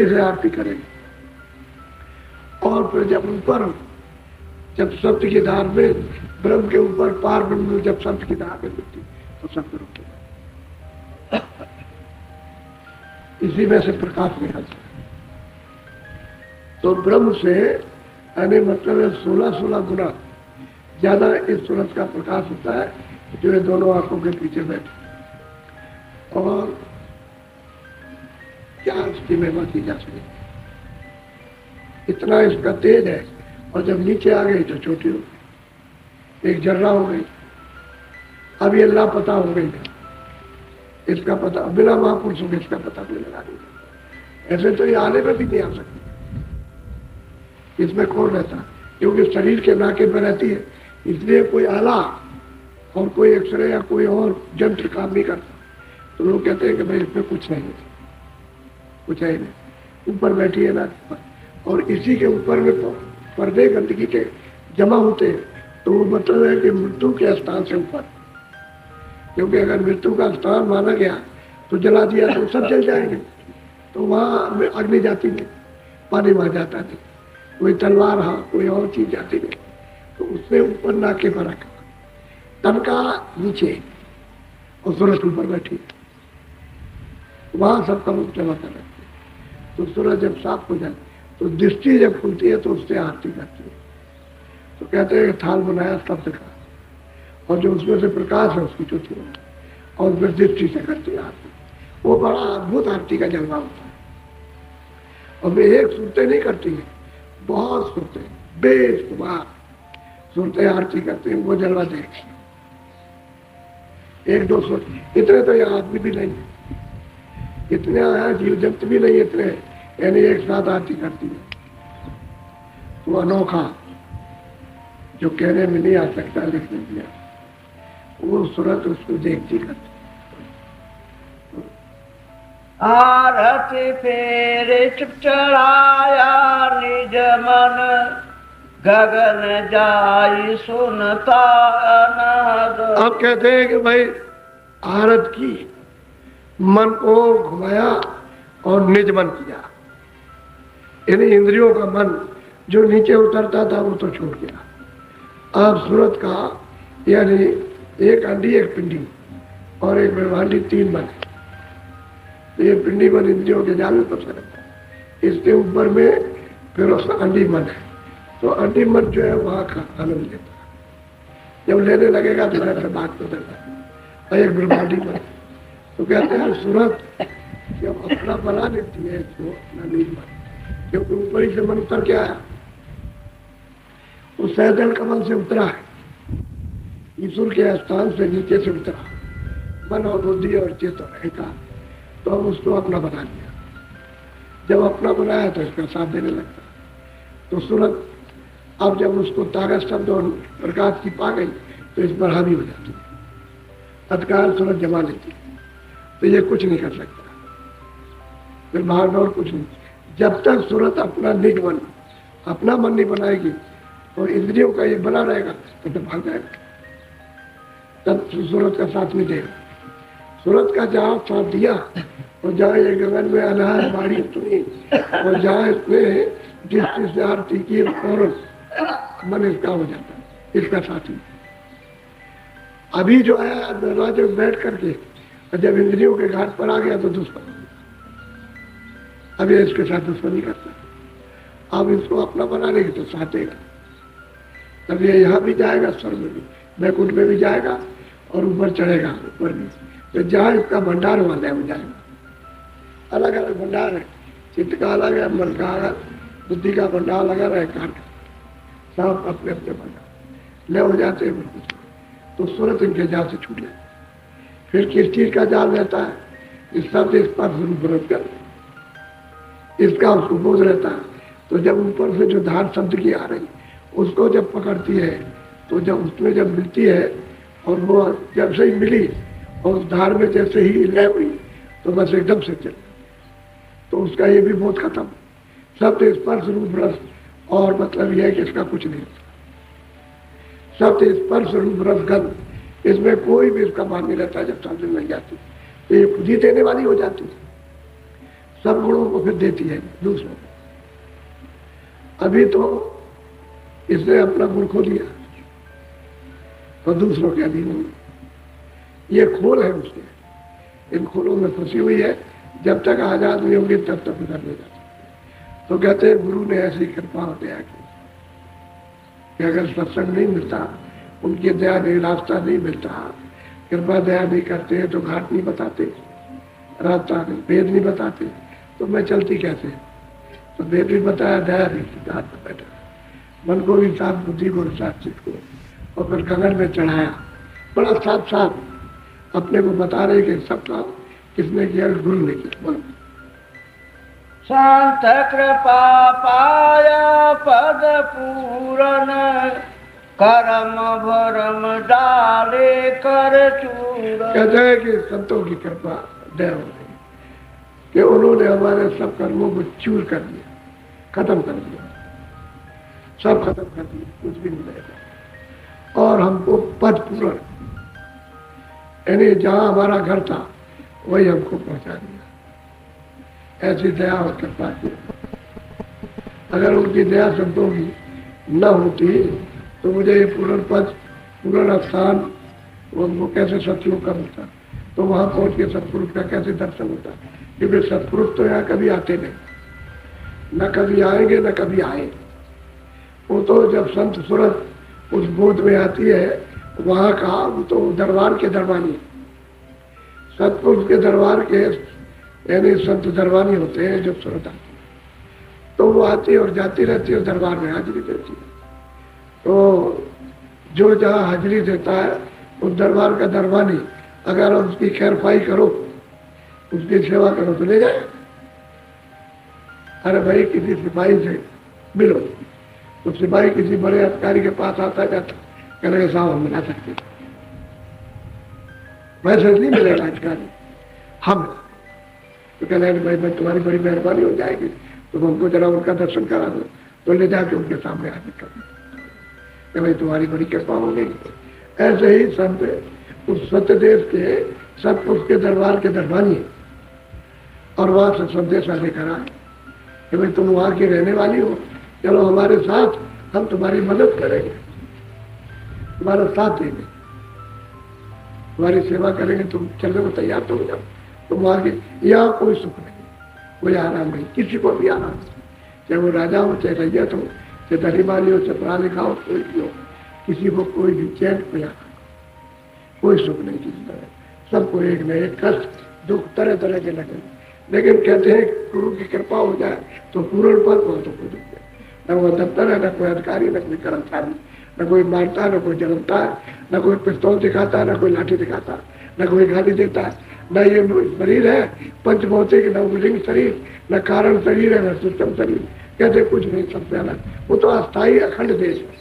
से आरती करेगी। और फिर जब ऊपर, जब शब्द की धार में ब्रह्म के ऊपर पार ब्रह्म में जब शब्द की धार में मिलती, तो सतरूप में, इसी में से प्रकाश निकलता है। तो ब्रह्म से यानी मतलब 16-16 गुना ज्यादा इस सूरज का प्रकाश होता है, जो ये दोनों आंखों के पीछे बैठे। और क्या इसकी महिमा की जा सके, इतना इसका तेज है। और जब नीचे आ गई तो छोटी हो गई, एक जर्रा हो गई। अब ये लापता हो गई, इसका पता बिना महापुरुषों के इसका पता नहीं लगा देगा। ऐसे तो ये आने में भी नहीं आ सकती, इसमें कौन रहता, क्योंकि शरीर के नाके पर रहती है, इसलिए कोई आला और कोई एक्सरे या कोई और यंत्र काम नहीं करता। तो लोग कहते हैं कि भाई इसमें कुछ नहीं है, कुछ है नहीं, ऊपर बैठी है नाक पर, और इसी के ऊपर में पर्दे गंदगी के जमा होते हैं। तो वो मतलब है कि मृत्यु के स्थान से ऊपर, क्योंकि अगर मृत्यु का स्थान माना गया तो जला दिया तो सब जल जाएंगे, तो वहाँ अग्नि जाती नहीं, पानी वहाँ जाता नहीं, कोई तलवार हा कोई और चीज जाती नहीं। तो उसने ऊपर नाके पर रखा, तन का नीचे, और सूरज ऊपर बैठी, वहां सबका मुख जमा कर रखती है। तो सूरज जब साफ हो जाए तो दृष्टि जब खुलती है तो उससे आरती करती है। तो कहते हैं थाल बनाया शब्द का, और जो उसमें से प्रकाश है उसकी ज्योति है, और फिर दृष्टि से करती है आरती। वो बड़ा अद्भुत आरती का जलवा होता है। और वे एक सुनते नहीं करती है, बहुत सुनते, बेशुमार सुनते आरती करते हैं, वो जलवा देख 100-200 सुनते, इतने तो यहाँ आदमी भी नहीं, इतने आया जीव जंतु भी नहीं इतने, यानी एक साथ आरती करती है। तो अनोखा जो कहने में नहीं आ सकता, लिखने में, वो सूरत उसको देखती करती। आरती फेर चढ़ाया निज मन, गगन जाई सुनता अनाद। अब कहते हैं कि भाई आरत की, मन को घुमाया और निज मन किया, यानी इंद्रियों का मन जो नीचे उतरता था वो तो छूट गया। अब सूरत का यानी एक अंडी एक पिंडी और एक ब्रह्मांडी, 3 मन है। तो ये पिंडी मन इंद्रियों के जाल में फंसा रहता है, इसके ऊपर में फिर उसका अंडी मन है। तो अंडी मन जो है वहाँ का आनंद लेता है, जब लेने लगेगा तो ऐसा बात बदलता है। और एक ब्रह्मांडी मन, तो कहते हैं सूरत जब अपना बना लेती है तो अपना नहीं मन, क्योंकि ऊपर ही से मन उतर के आया, उस सहजल कमल से उतरा है, ईश्वर के स्थान से नीचे से उतरा, मन और बुद्धि और चित्त और अहंकार, तो हम उसको अपना बना लिया। जब अपना बनाया तो इसका साथ देने लगता। तो सूरत अब जब उसको ताकत शब्द और प्रकाश की पा गई तो इस पर हावी हो जाती है, तत्काल सूरत जमा लेती है। तो ये कुछ नहीं कर सकता, फिर भाग दौड़ कुछ नहीं। जब तक सूरत अपना निज मन, अपना मन नहीं बनाएगी और इंद्रियों का ये बना रहेगा तब तो भाग जाएगा, तब सूरत का साथ नहीं देगा। सूरत का जहाँ साथ दिया और जहाँ ये गगन में अनार बाड़ी सुनी और जहाँ इसने दृष्टि से आरती की फौरन मन इसका हो जाता है, इसका साथी। अभी जो है दरवाजे में बैठ करके जब इंद्रियों के घाट पर आ गया तो दुश्मन, अभी इसके साथ दुश्मनी करता है। अब इसको अपना बना लेगी तो साथेगा, तब ये यहाँ भी जाएगा, स्वर्ग में भी, बैकुंठ में भी जाएगा और ऊपर चढ़ेगा, ऊपर भी। तो जहाँ इसका भंडार वाला है वो जाएगा। अलग अलग भंडार है, चित्त का अलग है, मन का अलग, बुद्धि का भंडार लगा रहे, काट सब अपने अपने भंडार ले हो जाते हैं। तो सूरत इनके जाल से छूट जाए। फिर किस चीज का जाल रहता है? इस शब्द इस पर विरोध कर, इसका उसको बोध रहता है। तो जब ऊपर से जो धार शब्द की आ रही उसको जब पकड़ती है, तो जब उसमें जब मिलती है और वो जब से ही मिली और उस धार में जैसे ही लय हुई तो बस एकदम से चल, तो उसका ये भी बहुत खत्म। शब्द स्पर्श रूप रस, और मतलब यह है कि इसका कुछ नहीं। शब्द स्पर्श रूप रस गंध, इसमें कोई भी इसका मान नहीं रहता। जब शब्द मिल जाती तो ये खुद ही देने वाली हो जाती है, सब गुणों को फिर देती है दूसरों को। अभी तो इसने अपना गुण खो दिया तो दूसरों के अधीन हो, ये खोल है उसके, इन खोलों में फंसी हुई है। जब तक आजाद नहीं होगी तब तक उधर नहीं जा सकते। तो कहते हैं गुरु ने ऐसी कृपा और दया की कि अगर सत्संग नहीं मिलता, उनकी दया नहीं, रास्ता नहीं मिलता, कृपा दया नहीं करते तो घाट नहीं बताते, रास्ता नहीं, भेद नहीं बताते, तो मैं चलती कैसे? तो भेद भी बताया, दया भी, घाट पर बैठा, मन को भी साथ, बुद्धि को भी साथ, चित्त को, और फिर गगन में चढ़ाया। बड़ा साथ साथ अपने को बता रहे कि सब काम किसने किया? गुरु ने किया। बोलो संत कृपा पाया पद पूरन, करम भरम डाले कर चूरन। कहते हैं कि संतों की कृपा दया हो गई कि उन्होंने हमारे सब कर्मों को चूर कर दिया, खत्म कर दिया, सब खत्म कर दिया, कुछ भी नहीं रहेगा। और हमको पद पूर्ण, यानी जहां हमारा घर था वही हमको पहुंचा दिया। ऐसी दया और कृपा की। अगर उनकी दया संतों की न होती तो मुझे ये पूर्ण पद, पूर्ण स्थान वो कैसे सत्संग का होता, तो वहां पहुंच के सतपुरुष का कैसे दर्शन होता? क्योंकि सतपुरुष तो यहाँ कभी आते नहीं, न कभी आएंगे न कभी आए। वो तो जब संत सूरत उस बोध में आती है, वहां का वो तो दरबार के दरबानी, सतपुरुष के दरबार के यानी संत दरबानी होते हैं। जब सूरत आती तो वो आती और जाती रहती है, दरबार में हाजिरी देती है। तो जो जहाँ हाजिरी देता है उस दरबार का दरबानी, अगर उसकी खैरफाई करो, उसकी सेवा करो तो ले जाए। अरे भाई किसी सिपाही से मिलो तो सिपाही किसी बड़े अधिकारी के पास आता जाता, कहेगा साहब हम मिला सकते, वैसे नहीं मिलेगा अधिकारी, हम तो कहना भाई भाई तुम्हारी बड़ी मेहरबानी हो जाएगी, तुम हमको जरा उनका दर्शन करा दो, तो ले जाके उनके सामने हाजिर कर दो, भाई तुम्हारी बड़ी कृपा हो गई। ऐसे ही संत उस सत्य देश के सतपुरुष के दरबार के दरबानी और वहां से संदेशा लेकर आए कि भाई तुम वहां की रहने वाली हो, चलो हमारे साथ, हम तुम्हारी मदद करेंगे, तुम्हारा साथ देंगे, तुम्हारी सेवा करेंगे, तुम चलने को तैयार तो हो जाओ। तुम आगे, यहाँ कोई सुख नहीं, कोई आराम नहीं, किसी को भी आराम नहीं, चाहे वो राजा हो, चाहे रैयत हो, चाहे धनीमानी हो, चाहे पढ़ा लिखा हो, कोई भी हो, किसी को कोई भी चैन, कोई आराम, कोई सुख नहीं किसी तरह। सबको एक न एक कष्ट, दुख तरह तरह के लगे। लेकिन कहते हैं गुरु की कृपा हो जाए तो पूर्ण पद हो तो कोई दुख नहीं, न वो दफ्तर है, न कोई अधिकारी, न कोई कर्मचारी, न कोई मारता है, न कोई जलता है, न कोई पिस्तौल दिखाता है, न कोई लाठी दिखाता है, न कोई गाली देता है, न ये शरीर है पंचभौतिक, न उपलिंग शरीर, न कारण शरीर है, न सूक्ष्म शरीर, कहते कुछ नहीं, सबसे अलग। वो तो अस्थायी अखंड देश है,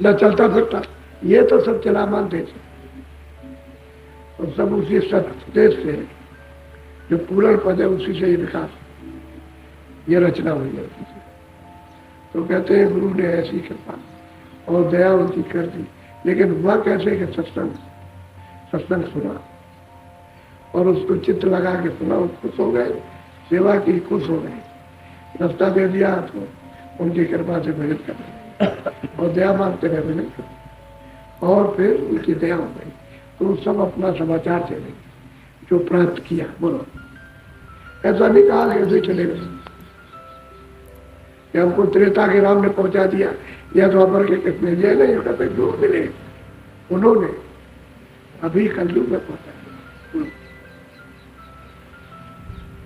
न चलता फिरता, ये तो सब चलामान देश है। और सब उसी सत्य देश से जो पूर्ण पद है उसी से ये विकास, ये रचना हुई है उसी से। तो कहते हैं गुरु ने ऐसी कृपा और दया उनकी कर दी। लेकिन हुआ कैसे कि सत्संग सुना और उसको चित्त लगा के सुना, खुश हो गए, सेवा की खुश हो गए, रास्ता दे दिया तो उनकी कृपा से भजन कर रहे और दया मांगते रहे भजन कर, और फिर उनकी दया हो गई। तो सब अपना समाचार चले जो प्राप्त किया। बोलो, ऐसा नहीं कहा ऐसे चले गए कि हमको त्रेता के राम ने पहुंचा दिया या द्वापर के कितने, ये नहीं कहते जो मिले उन्होंने अभी कलयुग में पहुंचा।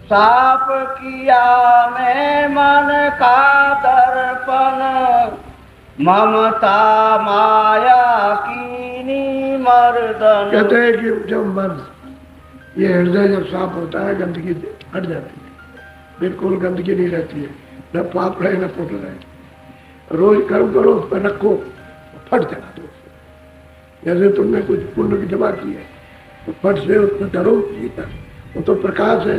साफ किया मैं मन का दर्पण, ममता माया कीनी मर्दन। कहते हैं कि जब मन, ये हृदय जब साफ होता है गंदगी हट जाती है, बिल्कुल गंदगी नहीं रहती है, न पाप रहे न पुण्य रहे। रोज कर्म करो, उस पर रखो, फट चला दो। जैसे तुमने कुछ पुण्य की जमा की है तो फट से उसमें डरो, वो तो प्रकाश है,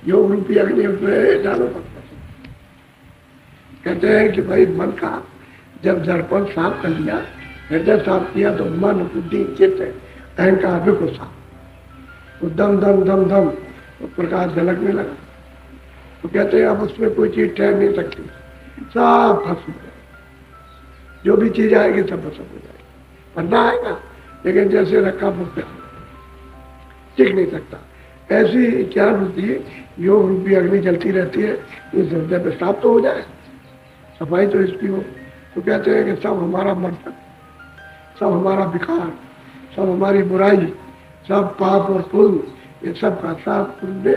योग रूपी अग्नि उसमें डालो पड़ता है। कहते हैं कि भाई मन का जब दर्पण साफ कर लिया, हृदय साफ किया, तो मन बुद्धि चित्त अहंकार भी को साफ, तो दम दम दम दम तो प्रकाश झलकने लगा। तो कहते हैं अब उसमें कोई चीज ठहर नहीं सकती, सब भस्म हो जाए, जो भी चीज आएगी सब भस्म हो जाएगी। पन्ना आएगा लेकिन जैसे रखा मुक्त टिक नहीं सकता। ऐसी क्या होती है, योग रूपी अग्नि जलती रहती है, इस हृदय पे साफ तो हो जाए, सफाई तो इसकी हो। तो कहते हैं कि सब हमारा मर्तन, सब हमारा विकार, सब हमारी बुराई, सब पाप और पुण्य, ये सब का साफ पुण्य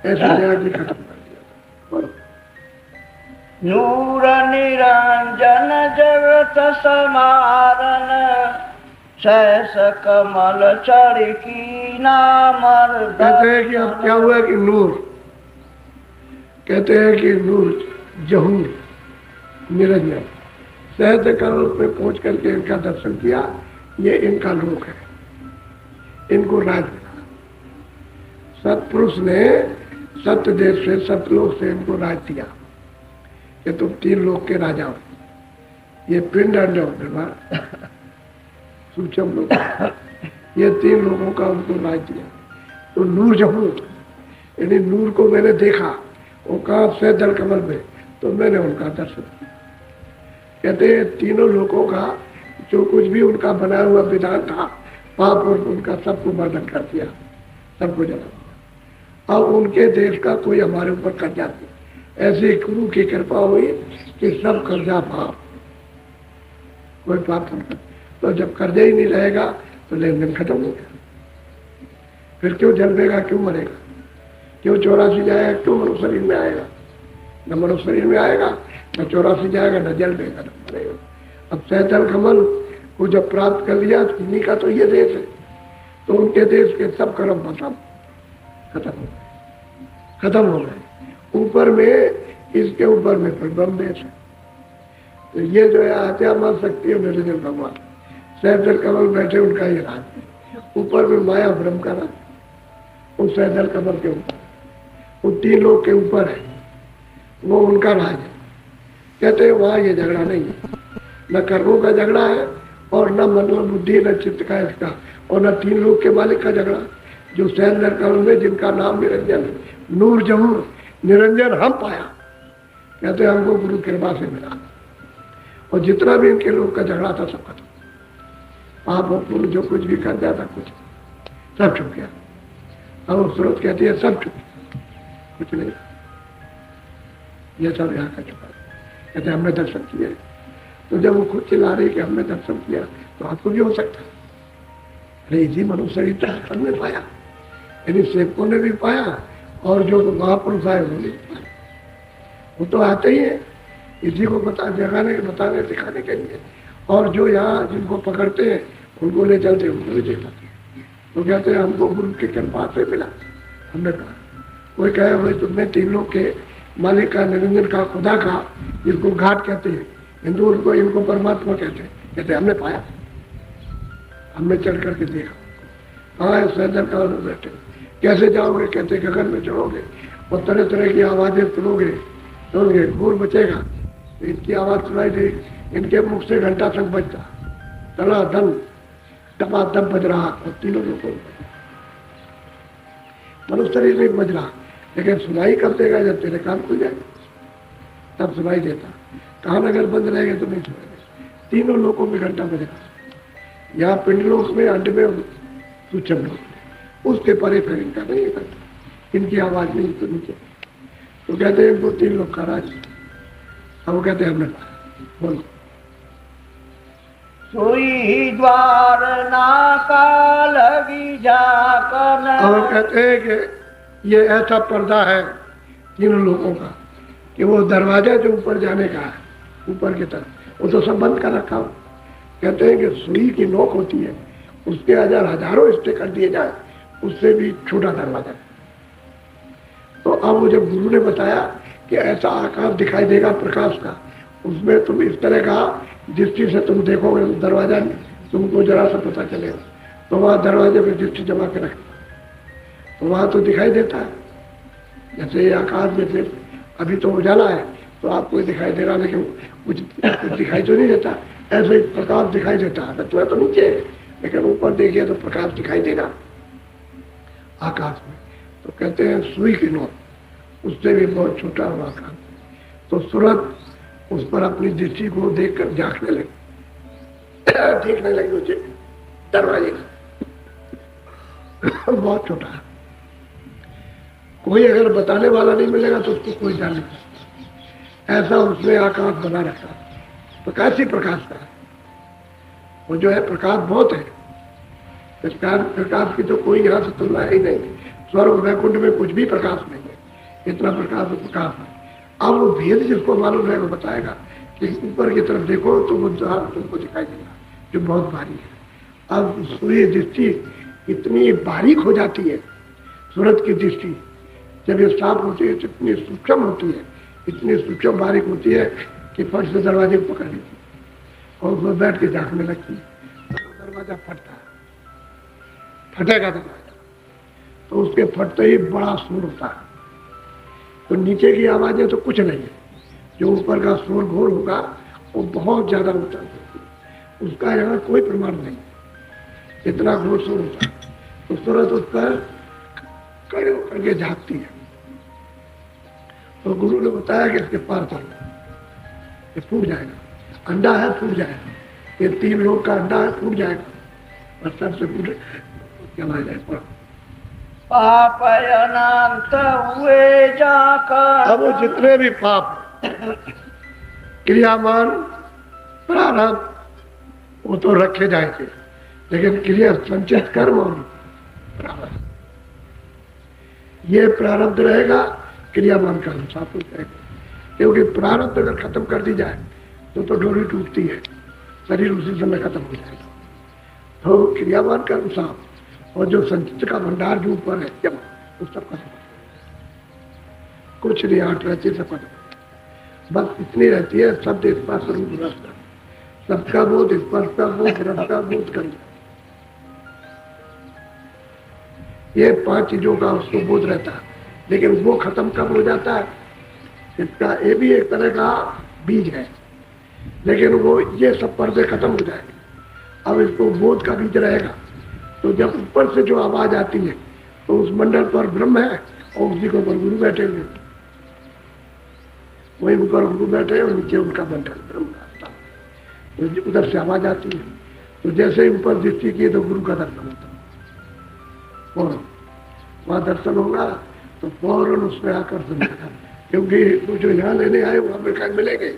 ऐसे दया की खत्म कर दिया। नूर निरंजन जगत समारन, सहस कमल चढ़की नामर। कहते हैं कि अब क्या हुआ कि नूर, कहते हैं कि नूर जहूर निरंजन, सहस कमल पे पहुंच करके इनका दर्शन किया। ये इनका लोक है, इनको राज मिला। सत्पुरुष ने सत्य देश से, सतलोक से इनको राज दिया कि तुम 3 लोक के राजा हो। ये पिंड अंड सूक्ष्म लोग, ये 3 लोगों का उनको राज दिया। तो नूर जहूर, यानी नूर को मैंने देखा, वो कहा से दल कमल में, तो मैंने उनका दर्शन किया। कहते हैं तीनों लोगों का जो कुछ भी उनका बनाया हुआ विधान था, पाप और उनका सबको मर्दन कर दिया, सबको जला दिया। अब उनके देश का कोई हमारे ऊपर कर्जा नहीं, ऐसी गुरु की कृपा हुई कि सब कर्जा पाप, कोई पाप नहीं। तो जब कर्जा ही नहीं रहेगा तो लेन देन खत्म हो गया, फिर क्यों जन्मेगा, क्यों मरेगा, क्यों 84 जाएगा, क्यों मनुष्य शरीर में आएगा, न मनुष्य शरीर में आएगा, न 84 जाएगा, न जन्मेगा, न मरेगा। अब सहजल कमल को जब प्राप्त कर लिया, तो इन्हीं का तो ये देश है, तो उनके देश के सब कर्म खत्म हो गए, खत्म हो गए। ऊपर में, इसके ऊपर में फिर ब्रह्म देश है। तो ये जो है आत्मा शक्ति है निरंजन भगवान, सहजल कमल बैठे, उनका ये राज है। ऊपर में माया ब्रह्म का राज, उस सहजल कमल के ऊपर, वो 3 लोग के ऊपर है, वो उनका राज है। कहते हैं वहां ये झगड़ा नहीं है, न कर्मों का झगड़ा है और न मन बुद्धि न चित्त का इसका, और न 3 लोग के मालिक का झगड़ा। जो सहजल कमल में जिनका नाम निरंजन, नूर जहूर निरंजन हम पाया, कहते हैं हमको गुरु कृपा से मिला। और जितना भी इनके लोग का झगड़ा था सब खत्म, पाप और पुण्य जो कुछ भी कर जाता कुछ सब छूट गया। अब स्रोत कहती है सब छूट गया, कुछ नहीं, ये सब यहाँ का चुका। कहते हमने दर्शन किए। तो जब वो खुद चिल्ला रही कि हमने दर्शन किया, तो आपको भी हो सकता है, अरे इसी मनुष्य शरीर हमने पाया, यानी सेवकों ने भी पाया और जो महापुरुष आए उन्होंने भी पाया। वो तो आते ही है इसी को बताने दिखाने के लिए, और जो यहाँ जिनको पकड़ते हैं उनको ले चलते हैं, उनको भी दिखाते हैं। तो कहते हैं हमको गुरु की कृपा से मिला, हमने कहा। कोई कहे भाई तुमने 3 लोग के मालिक का, निरंजन का, खुदा का, जिसको घाट कहते हैं हिंदू, उनको इनको परमात्मा कहते हैं। कहते हमने पाया, हमने चढ़ करके देखा। हाँ सहजल का बैठे, कैसे जाओगे? कहते गगन में चढ़ोगे और तरह तरह की आवाजें सुनोगे, घूर बचेगा। इनकी आवाज सुनाई दी, इनके मुख से घंटा संग बजता, तला धन दबादब बज रहा और तीनों लोगों को मनुष्य शरीर नहीं बज रहा, लेकिन सुनाई कब देगा? जब तेरे कान खुल जाए तब सुनाई देता। कान अगर बंद रहेगा तो नहीं सुनाएगा। तीनों लोगों में घंटा बजेगा, यहाँ पिंडलोक में, अंड में, सूक्ष्म लोक में, उसके परे फिर इनका नहीं है, इनकी आवाज नहीं तो नीचे। तो कहते हैं इनको 3 लोग का राज। अब वो कहते हैं हमने बोलो। सोई द्वार ना का लगी जाकर। अब कहते हैं कि ये ऐसा पर्दा है तीनों लोगों का कि वो दरवाजा जो ऊपर जाने का है, ऊपर की तरफ, वो तो सब बंद कर रखा हो। कहते हैं कि सुई की नोक होती है, उसके हजारों हिस्से कर दिए जाए, उससे भी छोटा दरवाजा। तो अब वो जब गुरु ने बताया कि ऐसा आकाश दिखाई देगा प्रकाश का, उसमें तुम इस तरह का दृष्टि से तुम देखोगे तो दरवाजा तुमको जरा सा पता चलेगा। तो वहाँ दरवाजे पे दृष्टि जमा के रख, तो वहाँ तो दिखाई देता है। जैसे ये आकाश में से अभी तो उजाला है तो आपको दिखाई दे रहा, लेकिन कुछ दिखाई तो नहीं देता। ऐसे ही प्रकाश दिखाई देता है, तो नीचे, लेकिन ऊपर देखिए तो प्रकाश दिखाई देगा आकाश में। तो कहते हैं सुई की नोक, उससे भी बहुत छोटा हुआ आकाश। तो सूरत उस पर अपनी दृष्टि को देखकर झांकने लगी, देखने लगी उसे दरवाजे का। बहुत छोटा है, कोई अगर बताने वाला नहीं मिलेगा तो उसको कोई जान नहीं। ऐसा उसने आकाश बना रखा, प्रकाश ही प्रकाश का है। वो जो है प्रकाश बहुत है, प्रकाश की तो कोई यहाँ से तुलना ही नहीं। स्वर्ग वैकुंठ में कुछ भी प्रकाश नहीं है, इतना प्रकाश है। अब वो भेद जिसको मालूम है वो बताएगा कि ऊपर की तरफ देखो तो वो तुमको दिखाई देगा जो बहुत भारी है। अब सूर्य दृष्टि इतनी बारीक हो जाती है, सूरज की दृष्टि जब ये साफ होती है इतनी सूक्ष्म होती है, इतनी सूक्ष्म बारीक होती है कि फट से दरवाजे को पकड़ लेती है और उसमें बैठ के झांकने लगती है। दरवाजा फटता है, फटेगा दरवाजा तो उसके फटते ही बड़ा शोर होता है। तो नीचे की आवाजें तो कुछ नहीं है, जो ऊपर का शोर घोर होगा वो बहुत ज्यादा होता है, उसका यहाँ कोई प्रमाण नहीं, इतना घोर शोर होता है। तो सूरज उस पर खड़े होकर के झांकती है। तो गुरु ने बताया कि इसके पार चलो, ये फूट जाएगा, अंडा है फूट जाएगा, ये 3 लोग का अंडा है फूट जाएगा और सबसे फूटे चला जाए। पाप अनंत हुए जाकर। अब वो जितने भी पाप क्रियामान प्रारब्ध वो तो रखे जाएंगे, लेकिन क्रिया संचित कर्म और प्रारब्ध, ये प्रारब्ध रहेगा, क्रियामान कर्म साथ हो जाएगा। क्योंकि प्रारब्ध अगर खत्म कर दी जाए तो डोरी टूटती है, शरीर उसी समय खत्म हो जाएगा। तो क्रियामान कर्म साथ और जो संचित का भंडार जो ऊपर है जब उस सब खत्म, कुछ नहीं आठ रहती, सब खत्म, बस इतनी रहती है शब्द स्पर्श रूप रस, सबका बोध स्पर्श का बोध रस का बोध कर, ये 5 चीजों का उसको बोध रहता है। लेकिन वो खत्म कब हो जाता है? इसका ये भी एक तरह का बीज है, लेकिन वो ये सब पर्दे खत्म हो जाएंगे। अब इसको बोध का बीज रहेगा। तो जब ऊपर से जो आवाज आती है तो उस मंडल पर ब्रह्म है और उसी के ऊपर गुरु बैठे हुए, वही ऊपर गुरु बैठे और नीचे उनका मंडल ब्रह्म का। तो उधर से आवाज आती है, तो जैसे ही ऊपर दृष्टि की तो गुरु का दर्शन होता है, और वहां दर्शन होगा तो फौरन उसमें आकर्षण होगा। क्योंकि वो जो यहाँ लेने आए वो हमें मिलेंगे,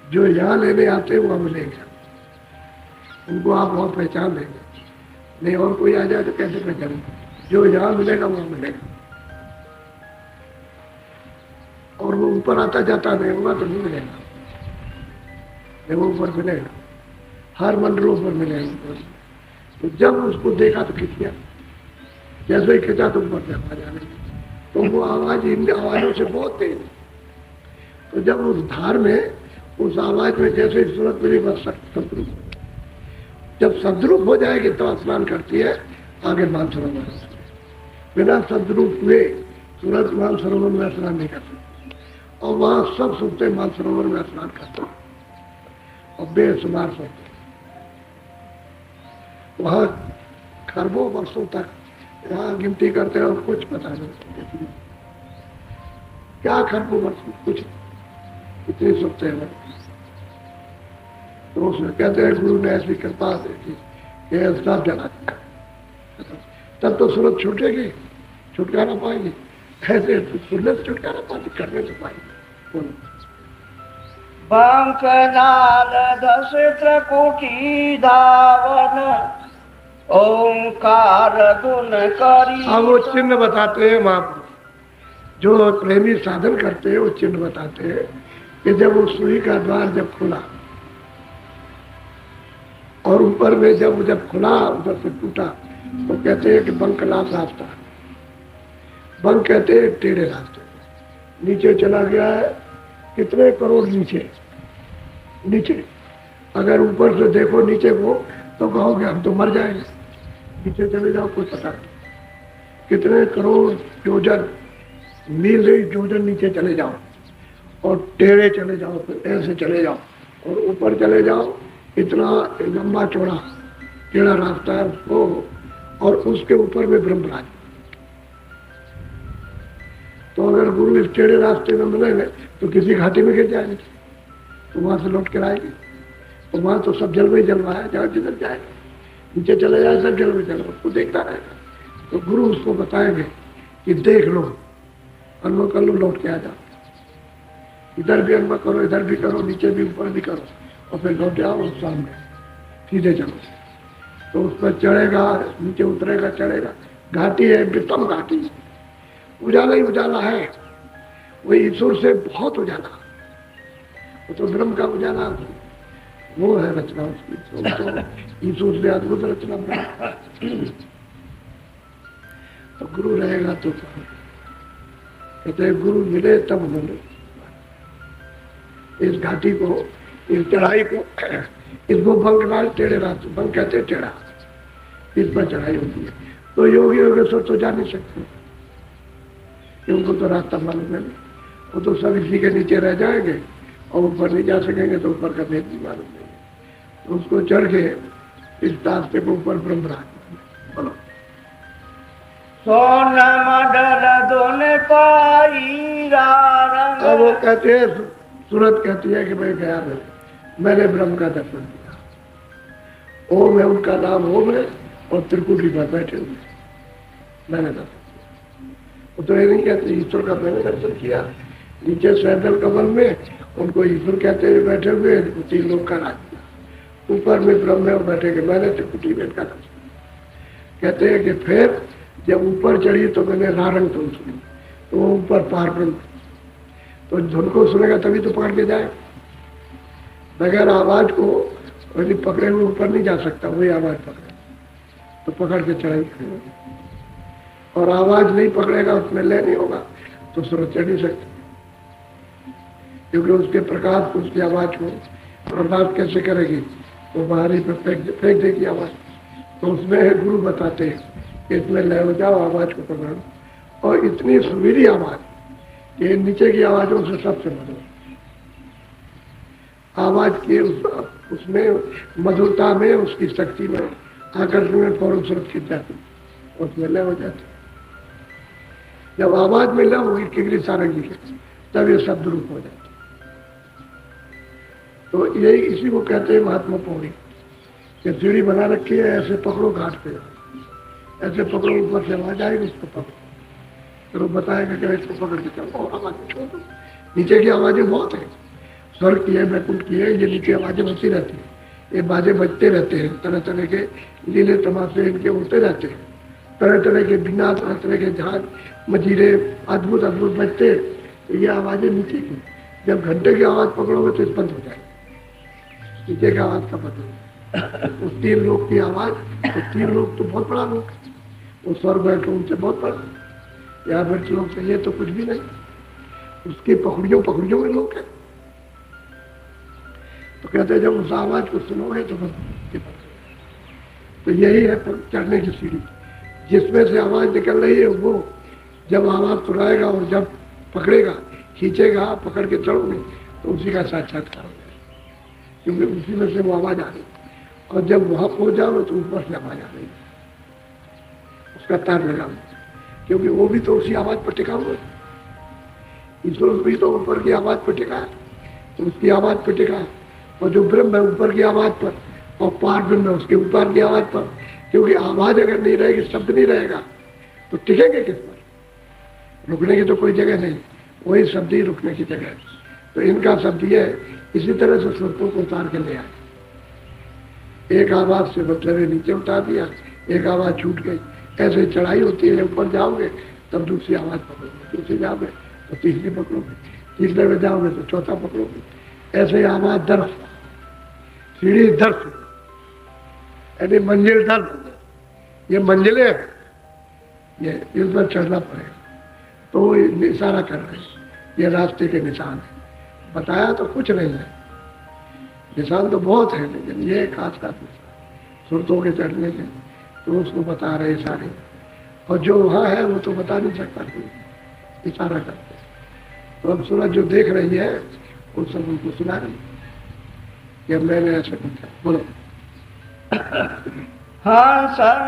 जो यहाँ लेने आते वहां मिलेंगे, उनको आप वहां पहचान लेंगे। नहीं और कोई आ जाए तो कैसे पहचाने? जो यहाँ मिलेगा वहां मिलेगा, और वो ऊपर आता जाता नहीं होगा तो नहीं मिलेगा, नहीं वो ऊपर मिलेगा, हर मंडलों पर मिलेगा। तो जब उसको देखा तो खिंच गया, जैसे ही खिंचा तो ऊपर से आवाज आ गई, तो वो आवाज इन आवाजों से बहुत तेज। तो जब उस धार में उस आवाज में जैसे ही सूरत मिली बस सदरूप, जब सदरूप हो जाएगी तो स्नान करती है, आगे मान सरोवर बिना सद्रूप हुए सूरज मानसरोवर में स्नान नहीं कर सकते। और वहां सब सोते मानसरोवर में स्नान करते और बेशुमार सोते। वहां खरबों वर्षों तक वहां गिनती करते हैं और कुछ पता नहीं क्या खरबों वर्षों कुछ इतने सोते हैं। तो उसमें कहते हैं गुरु ने ऐसी कृपा देखी कि सब जला दिया। तब तो सूरत छूटेगी, छुटकारा पाएगी। ऐसे सुनने से छुटकारा पाएगी, करने से पाएगी। बंकनाल दस त्रिकुटी धावन ओंकार गुण करी। हाँ, वो चिन्ह बताते हैं महापुरुष जो प्रेमी साधन करते हैं। वो चिन्ह बताते हैं कि जब वो सुई का द्वार जब खुला और ऊपर में जब खुला उधर से टूटा तो कहते हैं कि बंकनाथ रास्ता। बंक कहते हैं टेढ़े रास्ते। नीचे चला गया है कितने करोड़ नीचे। नीचे अगर ऊपर से देखो नीचे को तो कहोगे हम तो मर जाएंगे। नीचे चले जाओ कोई पता नहीं कितने करोड़ योजन, मील योजन नीचे चले जाओ और टेढ़े चले जाओ, फिर ऐसे चले जाओ और ऊपर चले जाओ। इतना लंबा चौड़ा टेढ़ा रास्ता है उसको, और उसके ऊपर में ब्रह्मराज। तो अगर गुरु इस टेढ़े रास्ते में मिलेंगे तो किसी घाटी में गिर जाएंगे तो वहां से लौट कर आएंगे। तो वहां तो सब जल में जलवा है, जहाँ जिधर जाएगा नीचे चले जाए सब जल में जलवा, उसको देखता रहेगा। तो गुरु उसको बताएंगे कि देख लो, अनुभव कर लो, लौट के आ जाओ। इधर भी अनुभव करो, इधर भी करो, नीचे भी ऊपर भी करो और फिर लौट आओ उस सामने सीधे चलो। तो उस पर चढ़ेगा, नीचे उतरेगा, चढ़ेगा। घाटी है, विषम घाटी, उजाला ही उजाला है। वो ईश्वर से बहुत उजाला, वो तो ब्रह्म का उजाला वो है रचना उसकी। तो ईश्वर से अद्भुत रचना ब्रह्म। तो गुरु रहेगा तो कहते हैं गुरु मिले तब मिले। इस घाटी को, इस चढ़ाई को, इसको बंकनाल टेढ़े रास्ते, बंक कहते हैं टेढ़ा, इस पर चढ़ाई होती है। तो योगी योगेश्वर तो जा नहीं सकते, उनको तो रास्ता मालूम है। वो तो सब इसी के नीचे रह जाएंगे और ऊपर नहीं जा सकेंगे, तो ऊपर का भेद भी मालूम नहीं है। तो उसको चढ़ के इस रास्ते को ऊपर ब्रह्मराज बोलो। सोन मंडल दोन पाई रंग। अब वो कहते हैं, सूरत कहती है कि मैं गया मैंने ब्रह्म का दर्शन किया। ओम है उनका नाम, ओम है, और त्रिकुटी पर बैठे हुए मैंने दर्शन किया। वो तो ये नहीं कहते ईश्वर का मैंने दर्शन किया। नीचे सैदल कमल में उनको ईश्वर कहते हुए बैठे हुए, तीन लोग का राज किया। ऊपर में ब्रह्म में बैठे के मैंने त्रिकुटी में का दर्शन। कहते हैं कि फिर जब ऊपर चढ़ी तो मैंने नारंग धुन सुनी, तो वो ऊपर पार ब्रह्म। तो धुन को सुनेगा तभी तो पकड़ के जाए। बगैर आवाज को यदि पकड़े हुए ऊपर नहीं जा सकता, वही आवाज पकड़े तो पकड़ के चढ़ाई करेगा। और आवाज नहीं पकड़ेगा, उसमें लय नहीं होगा तो सूरज चढ़ नहीं सकती, क्योंकि उसके प्रकाश को, उसकी आवाज को प्रभाव कैसे करेगी? वो बाहरी पर फेंक देगी आवाज। तो उसमें गुरु बताते हैं कि इसमें लय हो जाओ, आवाज को पकड़ो। और इतनी सुरीली आवाज कि नीचे की आवाजों से सबसे मधुर आवाज की, उसमें मधुरता में, उसकी शक्ति में, आकर्षण में फौरन सूरत खिंच जाती, उसमें लय हो जाती। जब आवाज में लय होगी किगरी सारंगी के, तब ये शब्द रूप हो जाते। तो यही इसी को कहते हैं महात्मा पौड़ी कि सीढ़ी बना रखी है, ऐसे पकड़ो घाट पे, ऐसे पकड़ो, ऊपर से आवाज आएगी उसको पकड़ो, फिर वो बताएगा कि इसको पकड़ के चलो। और आवाज छोड़ दो, नीचे की आवाजें बहुत है, स्वर्ग की है, बैकुंठ की है, ये नीचे आवाजें बजती रहती है, ये बाजे बजते रहते हैं, तरह तरह के लीले तमाशे इनके होते रहते हैं, तरह तरह के बिना, तरह तरह के झाग मजीरे अद्भुत अद्भुत बजते हैं। तो ये आवाजें नीचे की, जब घंटे की आवाज पकड़ोगे तो स्पंद हो जाएगी, नीचे की आवाज का पता। उस तीन लोग की आवाज, तो तीन लोग तो बहुत बड़ा लोग है, वो स्वर्ग बैठो उनसे बहुत बड़ा, यहाँ बैठे लोग से ये तो कुछ भी नहीं, उसकी पकड़ियों पकड़ियों में लोग हैं। तो कहते हैं जब उस आवाज को सुनोगे तो बस। तो यही है चढ़ने की सीढ़ी, जिसमें से आवाज निकल रही है वो जब आवाज सुनाएगा और जब पकड़ेगा, खींचेगा, पकड़ के चढ़ोगे तो उसी का साक्षात्कार होगा, क्योंकि उसी में से वो आवाज आ रही। और जब वहां पहुंच जाओगे तो ऊपर से आवाज आ रही, उसका तार लगा, क्योंकि वो भी तो उसी आवाज पर टिका हुआ है। ईश्वर भी तो ऊपर की आवाज पर टिका है, तो उसकी आवाज पर टिका है। और जो ब्रह्म है ऊपर की आवाज पर, और पार ब्रह्म है उसके ऊपर की आवाज पर। क्योंकि आवाज अगर नहीं रहेगी, शब्द नहीं रहेगा, तो टिकेंगे किस पर? रुकने की तो कोई जगह नहीं, वही शब्द ही रुकने की जगह है। तो इनका शब्द ये है, इसी तरह से स्वरूपों को उतार के ले आए। एक आवाज से मतलब नीचे उतार दिया, एक आवाज छूट गई। ऐसे चढ़ाई होती है, ऊपर जाओगे तब दूसरी आवाज पकड़ोगे, दूसरी जाओगे तो तीसरी पकड़ोगे, तीसरे में जाओगे तो चौथा पकड़ोगे। ऐसे आवाज दर्श, सीढ़ी दर्श, यानी मंजिल दर्श। ये मंजिलें हैं, ये इस पर चढ़ना पड़ेगा। तो वो इशारा कर रहे हैं, ये रास्ते के निशान है। बताया तो कुछ नहीं है, निशान तो बहुत है, लेकिन ये खास खास निशान सुरतों के चढ़ने के, तो उसको बता रहे सारे। और जो वहाँ है वो तो बता नहीं सकता, कोई इशारा करते। तो अब सूरज जो देख रही है वो सब उनको सुना रही कि मैंने ऐसा किया। बोलो। हंसन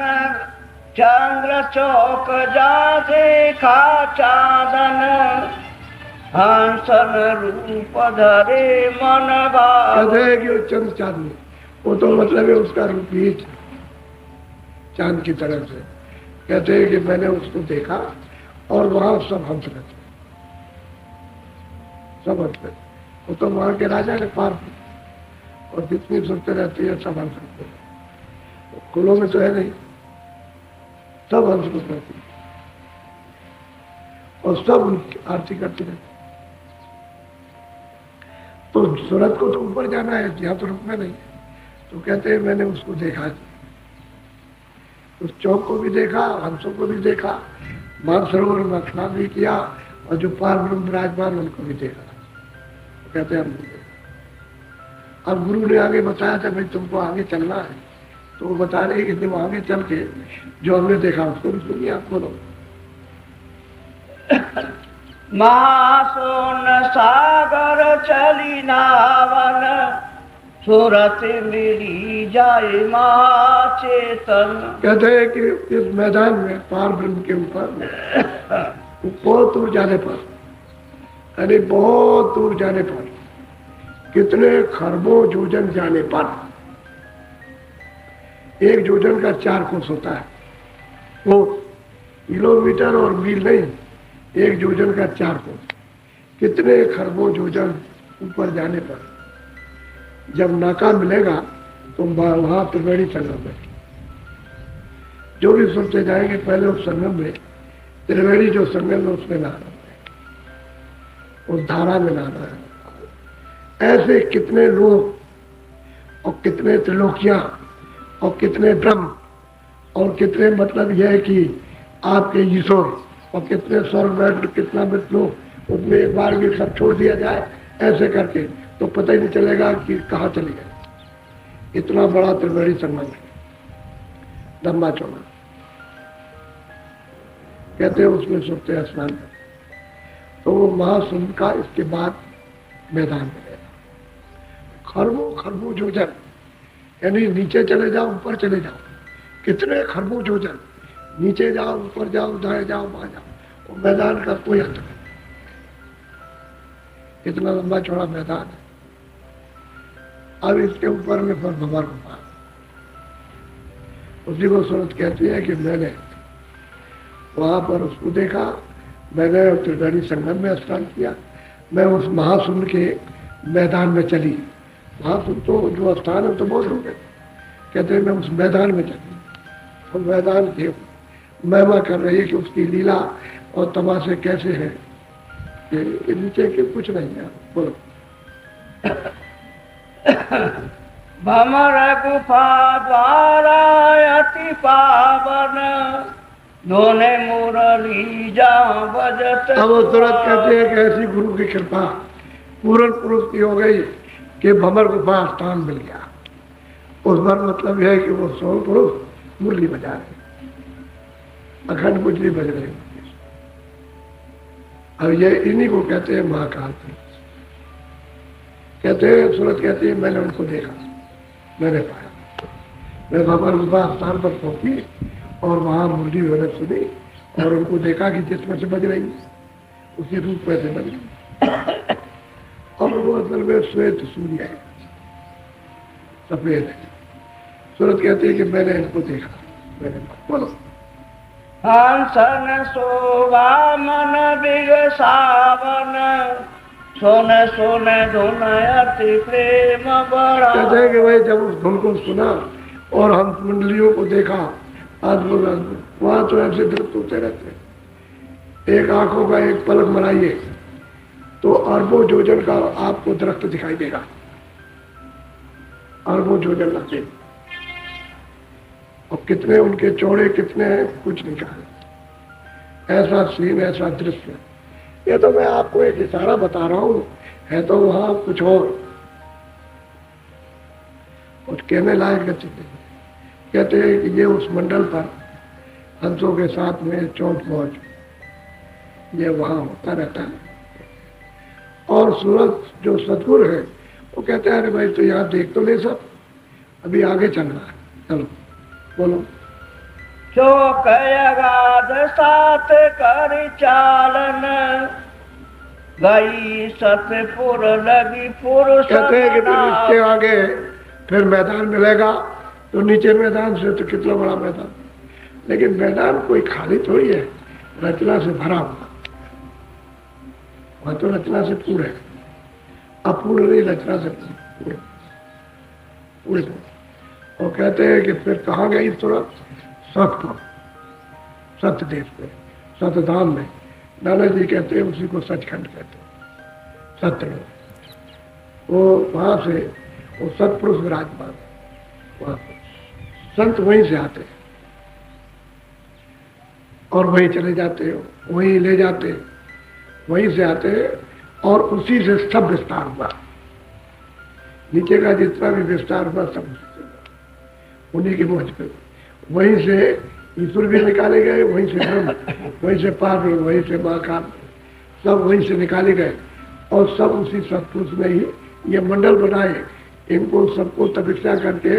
चंद्र चौक जा देखा चांदन, हंसन रूप धरे मन भाव। कहते हैं कि वो चंद्र चांदनी, वो तो मतलब है उसका रूप ही चांद की तरह से। कहते हैं कि मैंने उसको देखा और वहां सब हंस रहे थे, सब हंस रहे। वो तो वहां के राजा के पार, और जितनी सुनते रहती है सब हंस रहे। कुलों में तो है नहीं, सब हंस रहती है और सब उनकी आरती करते रहते। तो सूरज को तो ऊपर जाना है, यहाँ तो रुकना नहीं। तो कहते हैं मैंने उसको देखा, उस चौक को भी देखा, हंसों को भी देखा, मानसरोवर में स्नान भी किया, और जो पार ब्रह्म विराजमान उनको भी देखा। तो कहते हैं हमने देखा। अब गुरु ने आगे बताया था भाई तुमको आगे चलना है, तो वो बता रहे कि तुम आगे चल के जो हमने देखा उसको भी सुनिए। आप बोलो। महासोन सागर चली नावन, सूरत मिली जाए माँ चेतन। कहते हैं कि इस मैदान में पार ब्रह्म के ऊपर बहुत दूर जाने पर, यानी बहुत दूर जाने पर, कितने खरबों योजन जाने पर, एक योजन का 4 कोस होता है, वो किलोमीटर और मील नहीं, एक योजन का 4 कोस। कितने खरबों योजन ऊपर जाने पर जब नाका मिलेगा तो वहां त्रिवेणी संगम है। जो भी सुनते जाएंगे पहले उस संगम में, त्रिवेणी जो संगम है उसमें नहाना है, उस धारा में नहाना है। ऐसे कितने लोग और कितने त्रिलोकियां और कितने ब्रह्म और कितने मतलब यह है कि आपके ईश्वर और कितने स्वर्ग में कितना लोग, उसमें एक बार भी सब छोड़ दिया जाए ऐसे करके तो पता ही नहीं चलेगा कि कहाँ चले गए। इतना बड़ा त्रिवेणी संगम है, लंबा चौड़ा। कहते हैं उसमें सुनते स्नान करते। तो वो महासुंद का इसके बाद मैदान में गया। खरबों खरबों योजन, यानी नीचे चले जाओ ऊपर चले जाओ, कितने खरबों योजन, नीचे जाओ ऊपर जाओ दाएं जाओ बाएं जाओ, वो मैदान का कोई अंत नहीं। इतना लंबा चौड़ा मैदान है। अब इसके ऊपर में पर भंवर गुफा, उसी को सूरत कहती है कि मैंने वहां पर उसको देखा, मैंने त्रिवेणी संगम में स्नान किया, मैं उस महासुंद के मैदान में चली। महासुंद तो जो स्थान है तो बहुत दूर है। कहते हैं मैं उस मैदान में चली, तो मैदान की महिमा कर रही है कि उसकी लीला और तमाशे कैसे हैं। ये नीचे के कुछ नहीं है। बोलो। भमर गुफा द्वारा अति पावन, दोने मुरली जा बजत। अब वो तुरंत कहते हैं कि ऐसी गुरु की कृपा पूर्ण पुरुष की हो गई कि भमर गुफा स्थान मिल गया। उस पर मतलब यह है कि वो 100 पुरुष मुरली बजा रहे। अखंड मुजरी बज रही है। अब ये इन्हीं को कहते हैं महाकाल। कहते हैं सूरत कहती है मैंने उनको देखा, मैंने पाया। मैं भगवान गुफा स्थान पर पहुंची और वहां मुरली मैंने सुनी और उनको देखा कि जिसमें से बज रही है उसी रूप में से बज रही और वो असल में श्वेत सूर्य है, सफेद है। सूरत कहती है कि मैंने इनको देखा, मैंने बोलो हंसन शोभा मन बिगसावन सोन सोन धुन अति प्रेम बड़ा। कहते हैं कि भाई जब उस धुन को सुना और हंस मंडलियों को देखा, अद्भुत अद्भुत, वहां तो ऐसे दृष्ट होते रहते। एक आंखों का एक पलक मराइए तो अरबों जोजन का आपको दृष्ट दिखाई देगा, अरबों जोजन लगते। और कितने उनके चौड़े कितने हैं कुछ नहीं कहा। ऐसा सीन, ऐसा दृश्य। ये तो मैं आपको एक इशारा बता रहा हूं, है तो वहां कुछ और कुछ कहने लायक नहीं। कहते हैं कि ये उस मंडल पर हंसों के साथ में चौथ मौज ये वहां होता रहता है। और सूरत जो सतगुरु है वो कहते हैं अरे भाई तो यहाँ देख तो ले सब, अभी आगे चलना है, चलो बोलो। चौक अगाध सात कर चालन गई सतपुर लगी पुरुष। कहते हैं कि फिर इसके आगे फिर मैदान मिलेगा तो नीचे मैदान से तो कितना बड़ा मैदान, लेकिन मैदान कोई खाली थोड़ी है, रचना से भरा हुआ। वहां तो रचना से पूर्ण है, अपूर्ण नहीं, रचना से पूर्ण। और कहते हैं कि फिर कहाँ गई सूरत? सतपुर, सत्य देश में, सतधाम में। नाना जी कहते हैं उसी को सचखंड कहते हैं, सत्य में। वो वहां से वो सतपुरुष विराजमान, वहां से संत वहीं से आते हैं और वहीं चले जाते हो, वहीं ले जाते, वहीं से आते और उसी से सब विस्तार हुआ। नीचे का जितना भी विस्तार हुआ सब उन्हीं की पहुंच पे। वहीं से ईश्वर भी निकाले गए, वहीं से ब्रह्म, वहीं से पार, वहीं से महाकाल, सब वहीं से निकाले गए और सब उसी सतपुरुष में ही ये मंडल बनाए। इनको सबको तपस्या करके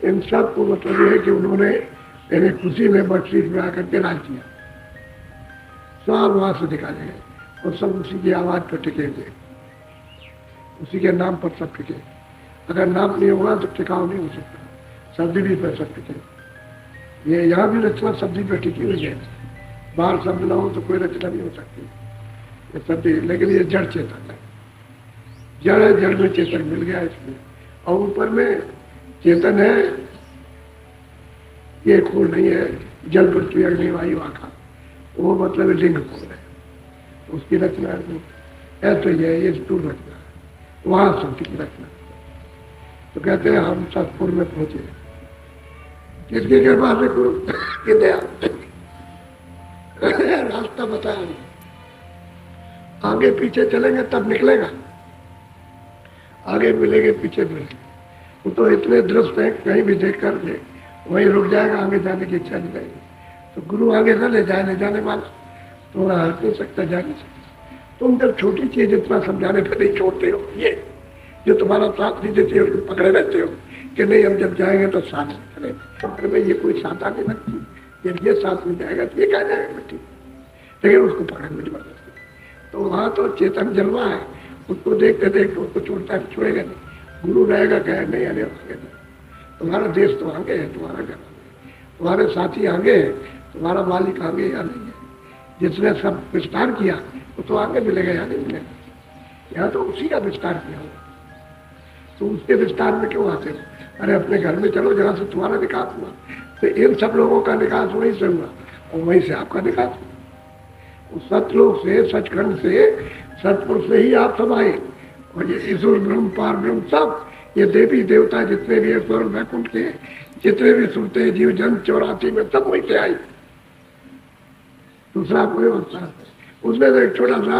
इन सबको मतलब ये है कि उन्होंने इन्हें खुशी में बख्शीश में आकर के राज किया। सब वहां से निकाले गए और सब उसी की आवाज पर टिकेंगे, उसी के नाम पर सब टिके। अगर नाम नहीं होगा तो टिकाव नहीं हो सकता। शब्द भी पर सब टिके। ये यहाँ भी रचना शब्द पर टिकी हुई है। बाहर शब्द ना हो तो कोई रचना नहीं हो सकती। ये शब्द, लेकिन ये जड़ चेतन है, जड़ है, जड़ में चेतन मिल गया इसमें। और ऊपर में चेतन है, ये खोल नहीं है, जल पृथ्वी अग्नि वायु आकाश, वो मतलब लिंग खोल है, उसकी रचना है। तो ये स्थूल रचना है, वहां शक्ति की रचना। तो कहते हैं हम सतपुर में पहुंचे, किसकी कृपा से? गुरु की दया। रास्ता बताया, आगे पीछे चलेंगे तब निकलेगा, आगे मिलेंगे पीछे मिलेंगे। वो तो इतने दृष्ट है, कहीं भी देख कर ले वहीं रुक जाएगा, आगे जाने की इच्छा नहीं रहेगी। तो गुरु आगे न ले जाए, ले जाने वाला तो हट नहीं सकता, जा नहीं सकता। तुम जब छोटी चीज इतना समझाने पर नहीं छोड़ते हो, ये जो तुम्हारा साथ नहीं देते हो, पकड़े रहते हो कि नहीं हम जब जाएंगे तो साथ में चलेंगे। अरे भाई ये कोई साथ आने लगती, जब ये साथ में जाएगा तो ये क्या जाएगा बेटी, लेकिन उसको पकड़ने में जबरदस्ती। तो वहां तो चेतन जलवा है, उसको देखते देखते उसको छोड़ता है, छोड़ेगा नहीं। गुरु रहेगा कहे नहीं, अरे आगे तुम्हारा देश तो आगे है, तुम्हारा घर तुम्हारे साथी आगे है, तुम्हारा मालिक आगे या नहीं है। जिसने सब विस्तार किया वो तो आगे मिलेगा या नहीं मिलेगा। यहाँ तो उसी का विस्तार किया हो, तो उसके विस्तार में क्यों आते हो? अरे अपने घर में चलो जहाँ से तुम्हारा विकास हुआ। तो इन सब लोगों का विकास वहीं से हुआ और वहीं से आपका विकास हुआ। उस सतलोक से, सचखंड से, सतपुर से ही आप सब आए। और ये ईश्वर ब्रह्म, पार ब्रह्म, सब ये देवी देवता जितने भी स्वर वैकुंठ के जितने भी सुनते जीव जन 84 में सब वहीं से आए। दूसरा कोई होता, उसने तो एक छोटा सा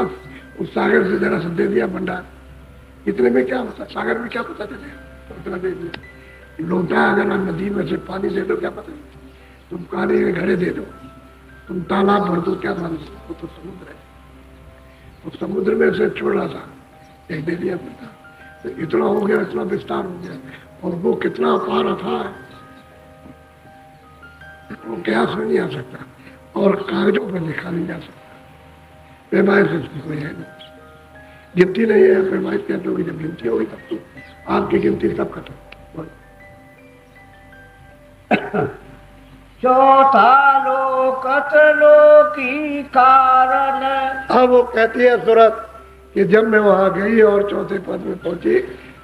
उस सागर से जरा सा दे दिया भंडार। इतने में क्या होता, सागर में क्या पता चलेगा, उतना दे दिया। लोटा अगर नदी में से पानी दे दो क्या पता, तुम पानी के घड़े दे दो तुम तालाब भर दो, क्या मान लो, वो तो समुद्र है। तो समुद्र में से छोड़ा था, एक दे दिया पता, तो इतना हो गया, इतना विस्तार हो गया, और वो कितना अपार था, वो कयास में नहीं आ सकता, और कागजों पर लिखा नहीं जा सकता। पैमाइश इसकी कोई है नहीं, गिनती नहीं है। पैमाइश कहते होगी, जब गिनती होगी तब तो आपकी गिनती सब खत्म। चौथा लोकत लोकी कारण। अब वो कहती है सूरत कि जब मैं वहां गई और चौथे पद में पहुंची,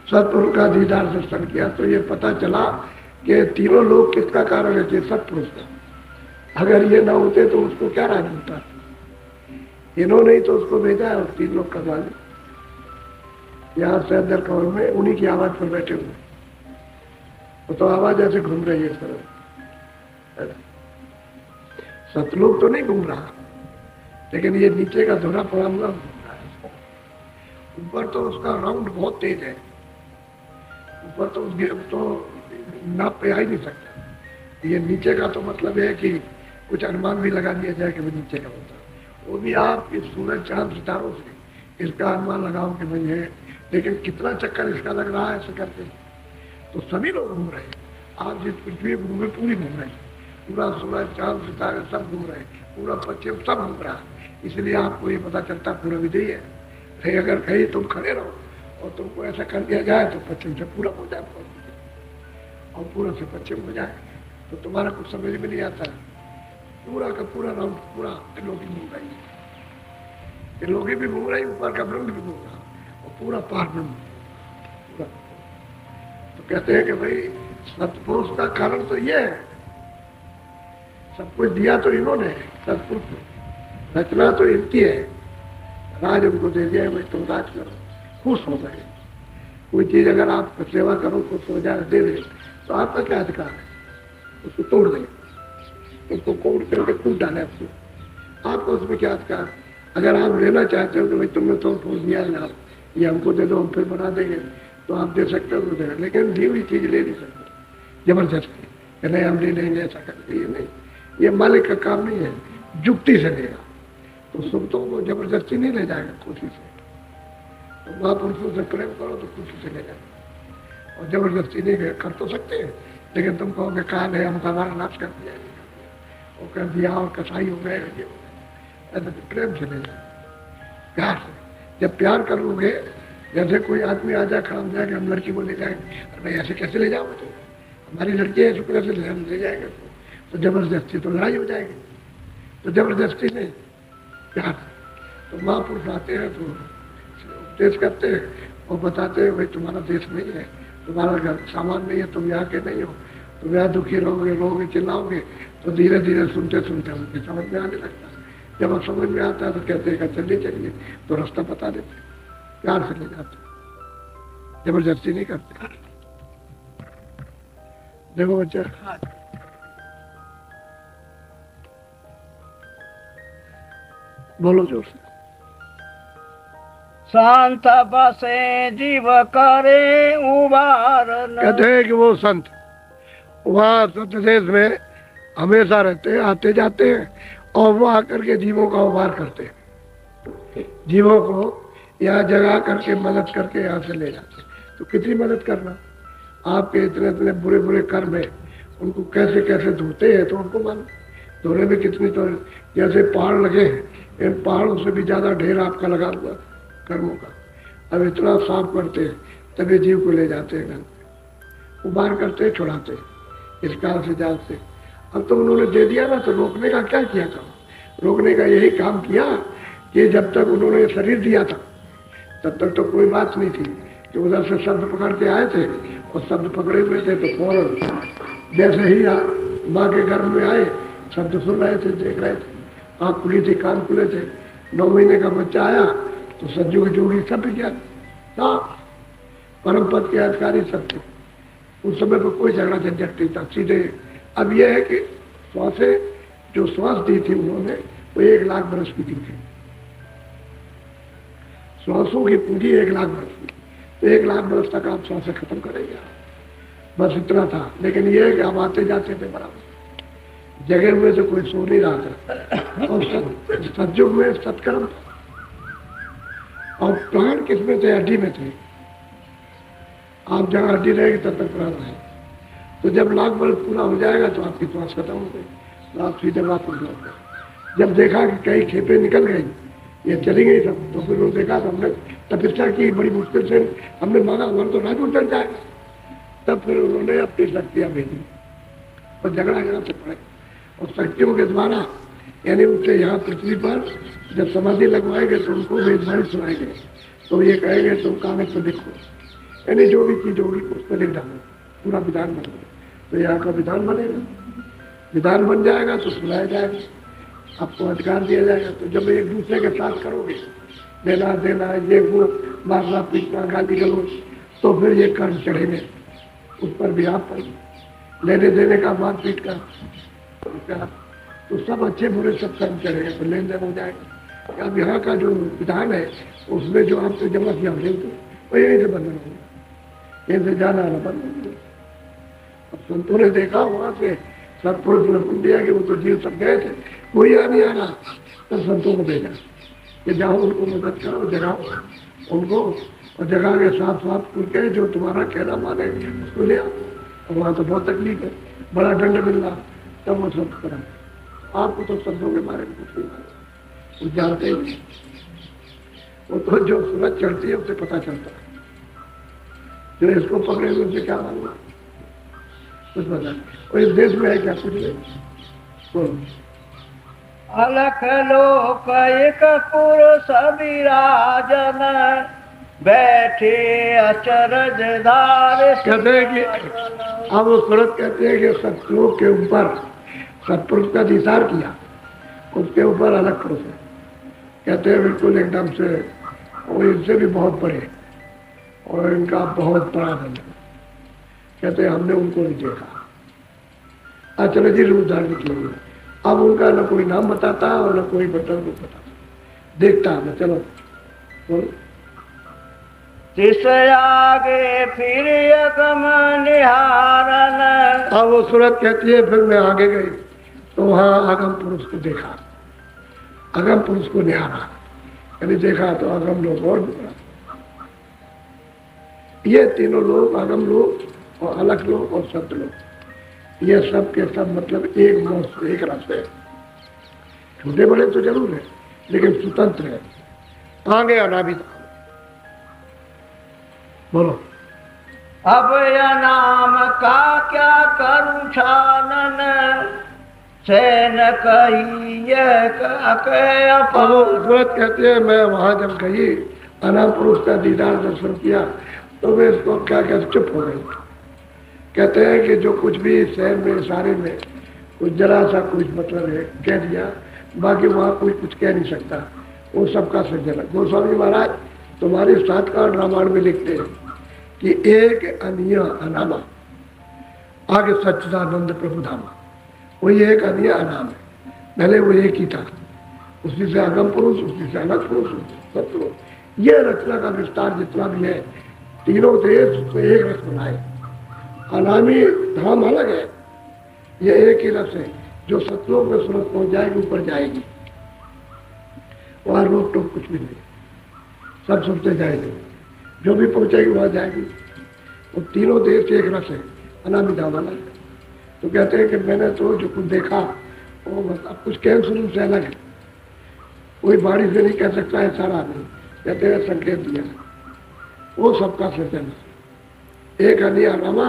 सतपुरुष का दीदार दर्शन किया, तो ये पता चला कि तीनों लोग किसका कारण है, कि सतपुरुष का। अगर ये ना होते तो उसको क्या राज होता, इन्होंने ही तो उसको भेजा है, और 3 लोग का मालिक यहाँ से अंदर कवर में उन्हीं की आवाज पर बैठे हुए, वो तो आवाज ऐसे घूम रही है सर। सतलोक तो नहीं घूम रहा, लेकिन ये नीचे का धुरा पड़ा हुआ घूम रहा है। ऊपर तो उसका राउंड बहुत तेज है, ऊपर तो उसके तो नाप पे आ ही नहीं सकता। ये नीचे का तो मतलब है कि कुछ अनुमान भी लगा दिया जाए कि वो नीचे का होता, वो भी आप इस सूरज चांद सितारों से इसका अनुमान लगाओ कि भाई है, लेकिन कितना चक्कर इसका लग रहा है ऐसे करके। तो सभी लोग घूम रहे हैं, आप जिस पृथ्वी घूमे पूरी घूम रहे हैं, पूरा सूरज चांद सितारे सब घूम रहे हैं, पूरा पश्चिम सब घूम रहा है। इसलिए आपको ये पता चलता पूरा विधि है। नहीं अगर कहीं तुम खड़े रहो और तुमको ऐसा कर दिया जाए तो पश्चिम से पूरा हो जाए, और पूरा से पश्चिम हो जाए, तो तुम्हारा कुछ समझ में नहीं आता। पूरा का पूरा राउंड पूरा त्रिलोकी घूम रही है, त्रिलोकी भी घूम रही, ऊपर का ब्रह्म भी घूम रहा, और पूरा पार ब्रह्म पूरा। तो कहते हैं कि भाई सतपुरुष का कारण तो ये है, सब कुछ दिया तो इन्होंने, सतपुरुष रचना तो इनकी है, राज उनको दे दिया भाई तुम राज करो, खुश हो गए। कोई चीज अगर आप सेवा करो, खुश हो जाए, दे दे, तो आपका क्या अधिकार है, उसको तोड़ दें, उसको कोड़ करके कूद डाले, आपको उसमें क्या अधिकार। अगर आप लेना चाहते हो कि भाई तुमने तो फूल दिया है, ये हमको दे दो, हम फिर बना देंगे, तो आप दे सकते हो, तो लेकिन दी हुई चीज ले नहीं सकते जबरदस्ती, नहीं हम ले लेंगे ऐसा करके, ये नहीं, ये मालिक का काम नहीं है, जुक्ति से लेगा। तो सुबतों को जबरदस्ती नहीं ले जाएगा, खुशी से। तो महापुरुषों से प्रेम करो तो खुशी से ले जाएगा, और जबरदस्ती नहीं कर तो सकते हैं, लेकिन तुम कहोगे काल है, हम हमारा नाश कर दिया, और कर दिया, और कसाई हो गए, ये हो गए, ऐसा तो प्रेम से ले जाए, प्यार से। जब प्यार कर लोगे, जैसे कोई आदमी आ जाए, खड़ा हो जाए कि हम लड़की को ले जाएंगे, और भाई ऐसे कैसे ले जाओगे, तो हमारी लड़की है, शुक्र से ले जाएंगे, तो जबरदस्ती तो लड़ाई हो जाएगी। तो जबरदस्ती नहीं, प्यार। तो महापुरुष आते हैं तो उपदेश करते हैं और बताते हैं भाई तुम्हारा देश नहीं है, तुम्हारा घर सामान नहीं है, तुम यहाँ के नहीं हो, तुम यहाँ दुखी रहोगे, रोगे, चिल्लाओगे, तो धीरे धीरे सुनते सुनते उनकी समझ में आने लगता है। जब अब समझ में आता है तो कहते हैं चलिए चलिए, तो रास्ता बता देते, प्यार से ले जाते, जबरदस्ती नहीं करते। देखो बच्चा, बोलो जोर से। संत बसे जीव करे उबारन। कहते हैं कि वो संत वहाँ सत्य देश में हमेशा रहते हैं, आते जाते हैं, और वो आकर के जीवों का उबार करते हैं, जीवों को यहाँ जगा करके मदद करके यहाँ से ले जाते हैं। तो कितनी मदद करना, आपके इतने इतने बुरे बुरे कर्म है, उनको कैसे कैसे धोते हैं तो उनको मालूम, धोने में कितनी, तो जैसे पहाड़ लगे हैं, इन पहाड़ों से भी ज्यादा ढेर आपका लगा हुआ कर्मों का। अब इतना साफ करते हैं, तभी जीव को ले जाते हैं, घर उबार करते हैं, छुड़ाते हैं इस काल से जाल से। अब तो उन्होंने दे दिया ना, तो रोकने का क्या किया था, रोकने का यही काम किया कि जब तक उन्होंने शरीर दिया था तब तक तो कोई बात नहीं थी, कि उधर से शब्द पकड़ के आए थे, और शब्द पकड़े हुए थे, तो फौरन जैसे ही माँ के गर्भ में आए, शब्द सुन रहे थे, देख रहे थे, आँख खुली थी, कान खुले थे, 9 महीने का बच्चा आया तो सज्जू की जोड़ी सब क्या था, परम पद के अधिकारी सब थे। उस समय पर कोई झगड़ा झंझट नहीं था, सीधे। अब यह है कि श्वासें जो श्वास दी थी उन्होंने, वो 1 लाख बरस की दी थी, श्वासों की पूंजी 1 लाख बरस की, तो 1 लाख बरस तक आप श्वासें खत्म करेंगे, बस इतना था। लेकिन यह है कि आप आते जाते थे बराबर, जगे हुए से कोई सो नहीं रहा था। और सतयुग में सत्कर्म था। और प्राण किसमें थे? हड्डी में थे। आप जहाँ हड्डी रहेगी तब तक प्राण है। तो जब लाख वर्ष पूरा हो जाएगा तो आपकी श्वास खत्म हो गई, तो आप सीधे वापस लौट गए। जब देखा कि कई खेपें निकल गई, ये चली गई सब, तो फिर उन्होंने देखा तो हमने तपस्या की बड़ी मुश्किल से, हमने मांगा हमारा तो राजू चल जाएगा। तब फिर उन्होंने अपनी शक्तियाँ भेजी और झगड़ा यहाँ से पड़े। और शक्तियों के द्वारा यानी उनसे यहाँ पृथ्वी पर जब समाधि लगवाएंगे तो उनको वेदवाणी सुनाएंगे, तो ये कहेंगे तुम कागज पर लिखो, यानी जो भी चीज होगी उस पर लिख डालो, पूरा विधान बनेगा। तो यहाँ का विधान बनेगा, विधान बन जाएगा तो सुनाया जाएगा, आपको अधिकार दिया जाएगा। तो जब एक दूसरे के साथ करोगे, लेना देना, ये वो, मारना पीटना, गाली गलौज, तो फिर ये कर्म चढ़ेंगे, उस पर भी आप पर लेने देने का, मार पीट का, तो सब अच्छे बुरे सब कर्म चढ़ेंगे, तो लेन देन हो जाएगा। अब यहाँ का जो विधान है उसमें जो आपको जमा किया वो यहीं से बंधन होगा, यहीं से जाना आना बंद हो गया। अब संतों ने देखा वहां से सत्पुरुष ने पूछ दिया कि वो तो जीव सब गए थे, कोई आ नहीं आ रहा, तो संतों को भेजा कि जाओ उनको मदद करो, जगाओ उनको, और जगह के साथ साथ उनके जो तुम्हारा कहना माने उसको ले आओ। और वहाँ तो बहुत तकलीफ है, बड़ा दंड मिल रहा, तब वो सब करा। आपको तो शब्दों के बारे में कुछ नहीं मालूम, वो जानते ही नहीं। वो तो जो सूरज चढ़ती है उसे पता चलता है, जो इसको पकड़े हुए उसे क्या मालूम, कुछ पता नहीं। और इस देश में है क्या? कुछ नहीं। बोलो। अलख लोक एक पुरुष विराजन, बैठे अचरज धार। कहते हैं कि अब वो सूरज कहते हैं कि सत्लोक के ऊपर सत्पुरुष का निसार किया, उसके ऊपर अलग पुरुष है। कहते हैं बिल्कुल एकदम से, और इनसे भी बहुत बड़े, और इनका बहुत बड़ा धन। कहते हैं हमने उनको नहीं देखा, अचरजी रूप धारण किए। अब उनका न कोई नाम बताता और न कोई बटन रूप बताता, देखता है। चलो बोलो। जिस आगे फिर अगम निहारन। अब वो सूरत कहती है फिर मैं आगे गई तो वहां अगम पुरुष को देखा, अगम पुरुष को निहारा, यानी देखा तो अगम लोग और बिगड़ा। ये तीनों लोग, अगम लोग और अलग लोग और सत्य लोग, ये सब के सब मतलब एक मौत एक रस है। छोटे बड़े तो जरूर है लेकिन स्वतंत्र है, आगे अनाभित। बोलो। अब यह नाम का क्या करूं छानन, सैन कही सूरत कहते हैं मैं वहां जब गई, अनाम पुरुष का दीदार दर्शन किया, तो मैं इसको क्या क्या चुप हो गई। कहते हैं कि जो कुछ भी शहर में इशारे में कुछ जरा सा कुछ मतलब है कह दिया, बाकी वहाँ कोई कुछ कह नहीं सकता, वो सबका सज्जन। गोस्वामी महाराज तुम्हारे सातकांड रामायण में लिखते हैं कि एक अनिया अनामा आगे सच्चिदानंद प्रभु धामा, वही एक अनिया अनाम है। पहले वो एक ही था, उसी से अगम पुरुष, उसी से अलग पुरुष, सत्य। ये रचना का विस्तार जितना भी है, तीनों देश उसको एक रस बनाए। अनामी धाम अलग है, ये एक ही रस है जो सतलोक में सूरत पहुंच जाएगी, ऊपर जाएगी, वहां रोक टोक कुछ भी नहीं, सब सबसे जाएगी, जो भी पहुंचेगी वहां जाएगी। वो तीनों देश एक रस है, अनामी धाम अलग है। तो कहते हैं कि मैंने तो जो कुछ देखा वो मतलब कुछ कहन सुनने से अलग है, कोई बाड़ी से नहीं कह सकता है सारा नहीं, कहते हैं संकेत दिया, वो सबका सज्जन है। एक अनिया रामा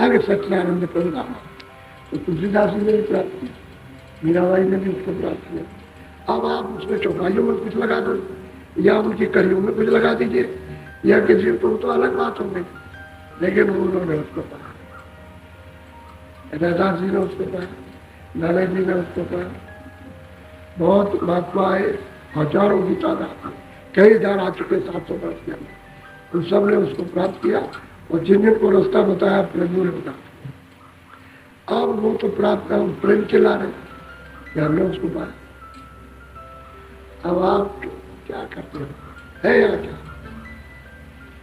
आगे सच्चिदानंद प्रभु धामा। तो तुलसीदास जी ने भी प्राप्त किया, मीराबाई ने भी उसको प्राप्त किया। अब आप उसमें चौपाइयों में कुछ लगा दो या उनकी कड़ियों में कुछ लगा दीजिए या किसी तो अलग बात हो गई, लेकिन उन्होंने उसको पाया, रैदास जी ने उसको पाया, नारायण जी ने उसको पाया। बहुत महात्मा आए, हजारों की तादाद, कई हजार आ चुके 700 वर्ष के अंदर, तो सब ने उसको प्राप्त किया। और जिन्हें को रास्ता बताया प्रभु ने बताया। अब वो तो प्राप्त कर प्रेम चिल्ला रहे, हमने उसको पाया। अब आप क्या करते हो, है या क्या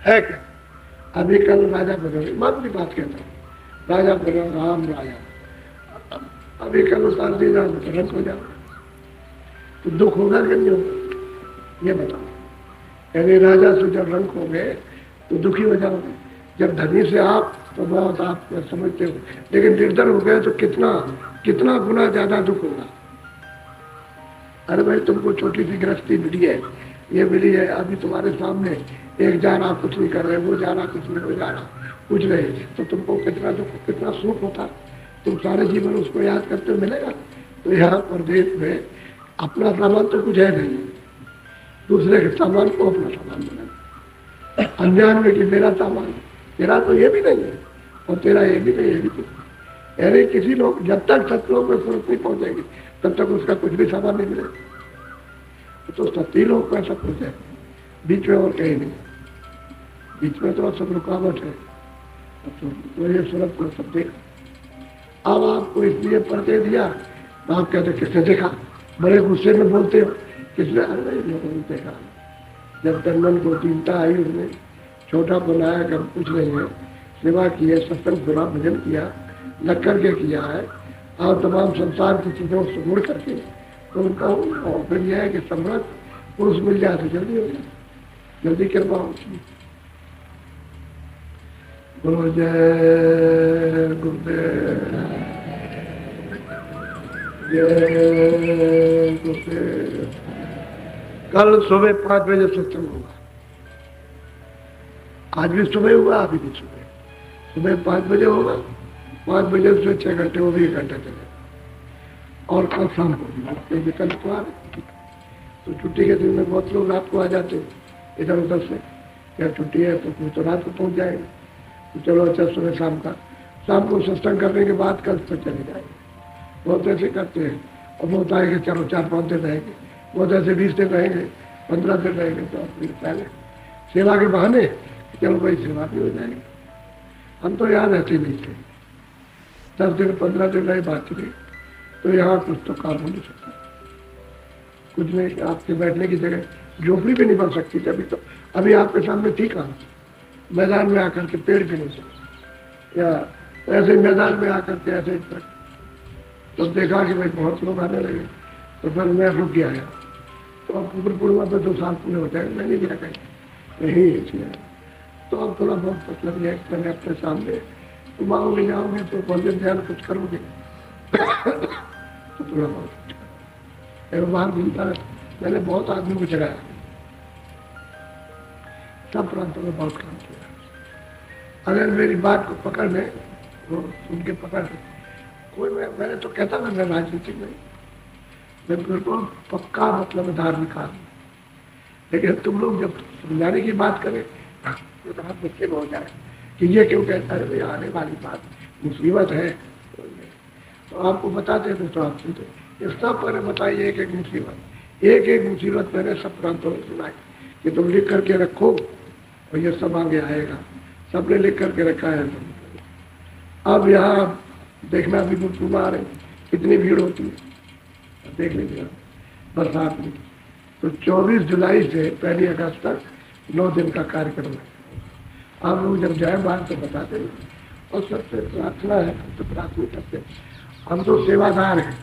है क्या? अभी कल राजा बने, मामूली बात कहता हूँ, राजा बने, राम राजा, अभी कल उतार दिए जाओ तो रंग हो जाओ, तो दुख होगा कि नहीं होगा ये बताओ। यानी राजा से जब रंग हो गए तो दुखी हो जाओगे, जब धनी से आप तो बहुत आप समझते हो, लेकिन निर्धन हो गए तो कितना कितना गुना ज्यादा दुख होगा। अरे भाई तुमको छोटी सी गृहस्थी मिली है, ये मिली है, अभी तुम्हारे सामने एक जा रहा कुछ नहीं कर रहे, वो जा रहा कुछ नहीं, वो जा रहा कुछ नहीं, तो तुमको कितना दुख कितना सुख होता, तुम सारे जीवन उसको याद करते मिलेगा। तो यहाँ प्रदेश में अपना सामान तो कुछ है नहीं, दूसरे के सामान को अपना सामान बनाना, अनजान में कि मेरा सामान, तेरा तो ये भी नहीं है और तेरा ये भी नहीं, ये भी नहीं। यानी किसी लोग जब तक सतलोक में सुरत नहीं पहुंचेगी तब तक उसका कुछ भी सामान नहीं मिलेगा। तो सती लोग का सब कुछ है, बीच में और कहीं नहीं, बीच में तो सब रुकावट है। तो ये सूरत को सब देखा। अब आपको इसलिए परिचय दिया तो आप कहते किसने देखा, बड़े गुस्से में बोलते हो, किसने, अरे लोगों ने देखा। जब तन को चिंता आई उसने छोटा बनाया कि हम कुछ नहीं है, सेवा की है, सत्संग सुना, भजन किया, लग करके किया है और तमाम संसार की चीजों से मुड़ करके, तो उनका फिर यह है कि समृद्ध पुरुष मिल जाए तो जल्दी हो जाए, जल्दी कृपा होती। बोलो जय गुरुदेव, जय गुरुदेव। कल सुबह 5 बजे सत्संग होगा, आज भी सुबह हुआ, अभी भी सुबह 5 बजे होगा, 5 बजे से 6 घंटे, वो भी 1 घंटा चले, और कल शाम को भी, कल तो आ रहे तो छुट्टी के दिन में बहुत लोग रात को आ जाते हैं इधर उधर से, क्या छुट्टी है तो कुछ तो रात को पहुंच जाएंगे, तो चलो अच्छा सुबह शाम को सत्संग करने के बाद कल तक चले जाएंगे। बहुत ऐसे करते हैं, और बहुत आएंगे चलो 4-5 दिन रहेंगे, बहुत ऐसे 20 दिन रहेंगे, 15 दिन रहेंगे, तो फिर पहले सेवा के बहाने चलो भाई सेवा भी हो जाएगी। हम तो यहाँ रहते नहीं थे, 10 दिन 15 दिन रहे, बाकी नहीं, तो यहाँ कुछ तो काम हो नहीं सकता, कुछ नहीं, आपके बैठने की जगह झोपड़ी भी नहीं बन सकती थी। अभी तो अभी आपके सामने ठीक है, मैदान में आकर के पेड़ भी नहीं सकते, या ऐसे मैदान में आकर के ऐसे तो देखा कि भाई बहुत लोग आने लगे, तो फिर मैं रुक गया। तो अब पूर्णिमा पे 2 साल पूरे हो जाएंगे, मैं नहीं गया कहीं, यही है। तो अब थोड़ा बहुत मतलब ये मैंने अपने सामने, तुम आओगे जाओगे तो भजन ध्यान कुछ करोगे तो थोड़ा बहुत बाहर घूमता है। मैंने बहुत आदमी को जगाया, सब प्रांतों में बहुत काम किया। अगर मेरी बात को पकड़ ले, वो सुन के पकड़ ले, कोई मैंने तो कहता था मैं राजनीतिक नहीं, मैं बिल्कुल पक्का मतलब धार्मिक आदमी, लेकिन तुम लोग जब समझाने की बात करें तो बहुत मुश्किल हो जाए कि ये क्यों कहता है, आने वाली बात मुसीबत है, तो आपको बताते थे तो आप सुनते। इस सब पर बताइए एक एक मुसीबत मैंने सब प्रांतों में सुनाई कि तुम लिख करके रखो और ये सब आगे आएगा, सबने लिख करके रखा है। अब यहाँ देखना भी कुमार है, कितनी भीड़ होती है, देख लीजिए बरसात में। तो 24 जुलाई से 1 अगस्त तक 9 दिन का कार्यक्रम है। आप लोग जब जाए बाहर तो बताते हैं, और सबसे प्रार्थना है, तो प्रार्थना करते हैं, हम तो सेवादार हैं,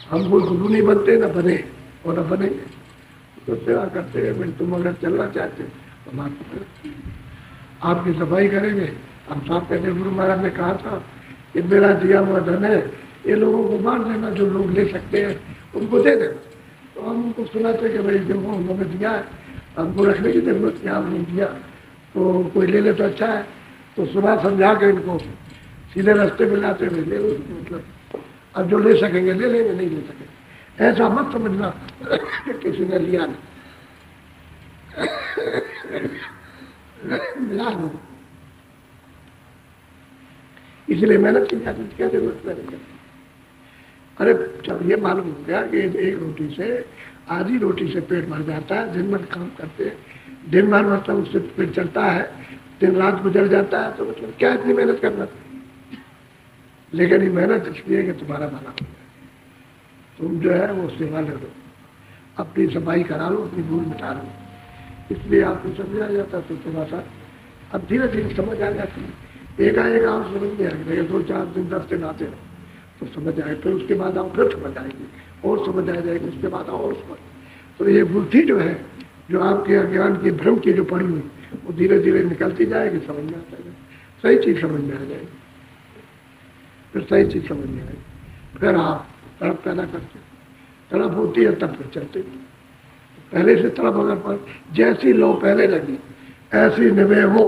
हम कोई गुरु नहीं बनते, न बने और न बनेंगे, तो सेवा करते हैं। भाई तुम अगर चलना चाहते तो हम आपकी सफाई करेंगे। हम साफ कहते, गुरु महाराज ने कहा था कि मेरा दिया हुआ धन है, ये लोगों को बांट देना, जो लोग ले सकते हैं उनको दे देना। तो हम उनको सुनाते कि भाई जो उन्होंने दिया है, हमको रखने की जरूरत है, आपने दिया तो कोई ले ले तो अच्छा है। तो सुना समझा के इनको सीधे रास्ते में लाते हुए ले लो, मतलब अब जो ले सकेंगे ले लेंगे, नहीं ले सकेंगे ऐसा मत समझना कि किसी ने लिया नहीं, मिला नहीं, इसलिए मेहनत की जाती, क्या जरूरत नहीं। अरे जब ये मालूम हो गया कि एक रोटी से, आधी रोटी से पेट भर जाता है, दिन भर काम करते हैं, दिन भर मतलब उससे पेट चलता है, दिन रात गुजर जाता है, तो मतलब क्या इतनी मेहनत करना। लेकिन ये मेहनत इसलिए कि तुम्हारा भला हो जाए, तुम जो है वो सेवा ले लो, अपनी सफाई करा लो, अपनी भूल मिटा लो, इसलिए आपको समझ आ जाता। तो थोड़ा सा अब धीरे धीरे समझ आ जाती है, एकाएक आप समझ नहीं आएगी, लेकिन 2-4 दिन 10 दिन आते रहो तो समझ आए, फिर उसके बाद आप फिर समझ आएगी, और समझ आ जाएगी, उसके बाद और समझ। तो ये बुद्धि जो है, जो आपके अज्ञान की भ्रम की जो पड़ी हुई, वो धीरे धीरे निकलती जाएगी, समझ में आ जाएगा, सही चीज समझ में आ जाएगी, फिर सही चीज समझ में आएगी, फिर आप तड़प पैदा करते, तड़प होती है तब फिर चलते। पहले से तड़प अगर पर जैसी लो पहले लगी ऐसी निभे हो,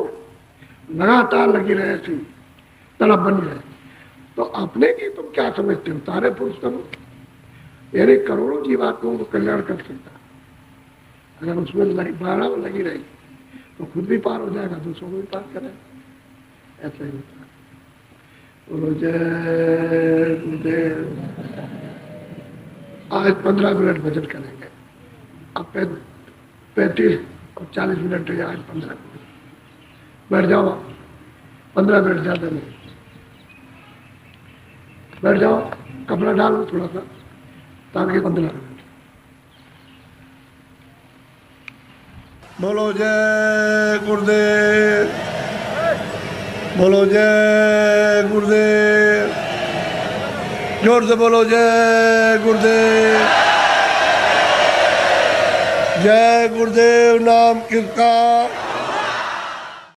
लगातार लगी रहे, ऐसी तड़प बन जाए, तो अपने की तुम क्या समझते हो, तारे पुरुष समझ, यानी करोड़ों जीवात्माओं को कल्याण कर सकता है। अगर उसमें बारह में लगी रहेगी तो खुद भी पार हो जाएगा, दूसरों को भी पार करेगा, ऐसा ही होता है। बोलो जय गुरुदेव। आज 15 मिनट भजन करेंगे, अब 35 और 40 मिनट है, आज 15 मिनट बैठ जाओ, 15 मिनट ज्यादा नहीं, बैठ जाओ, कपड़ा डालो थोड़ा सा, ताकि 15 मिनट। बोलो जय गुरुदेव, बोलो जय गुरुदेव, जोर से बोलो जय गुरुदेव। जय गुरुदेव नाम किसका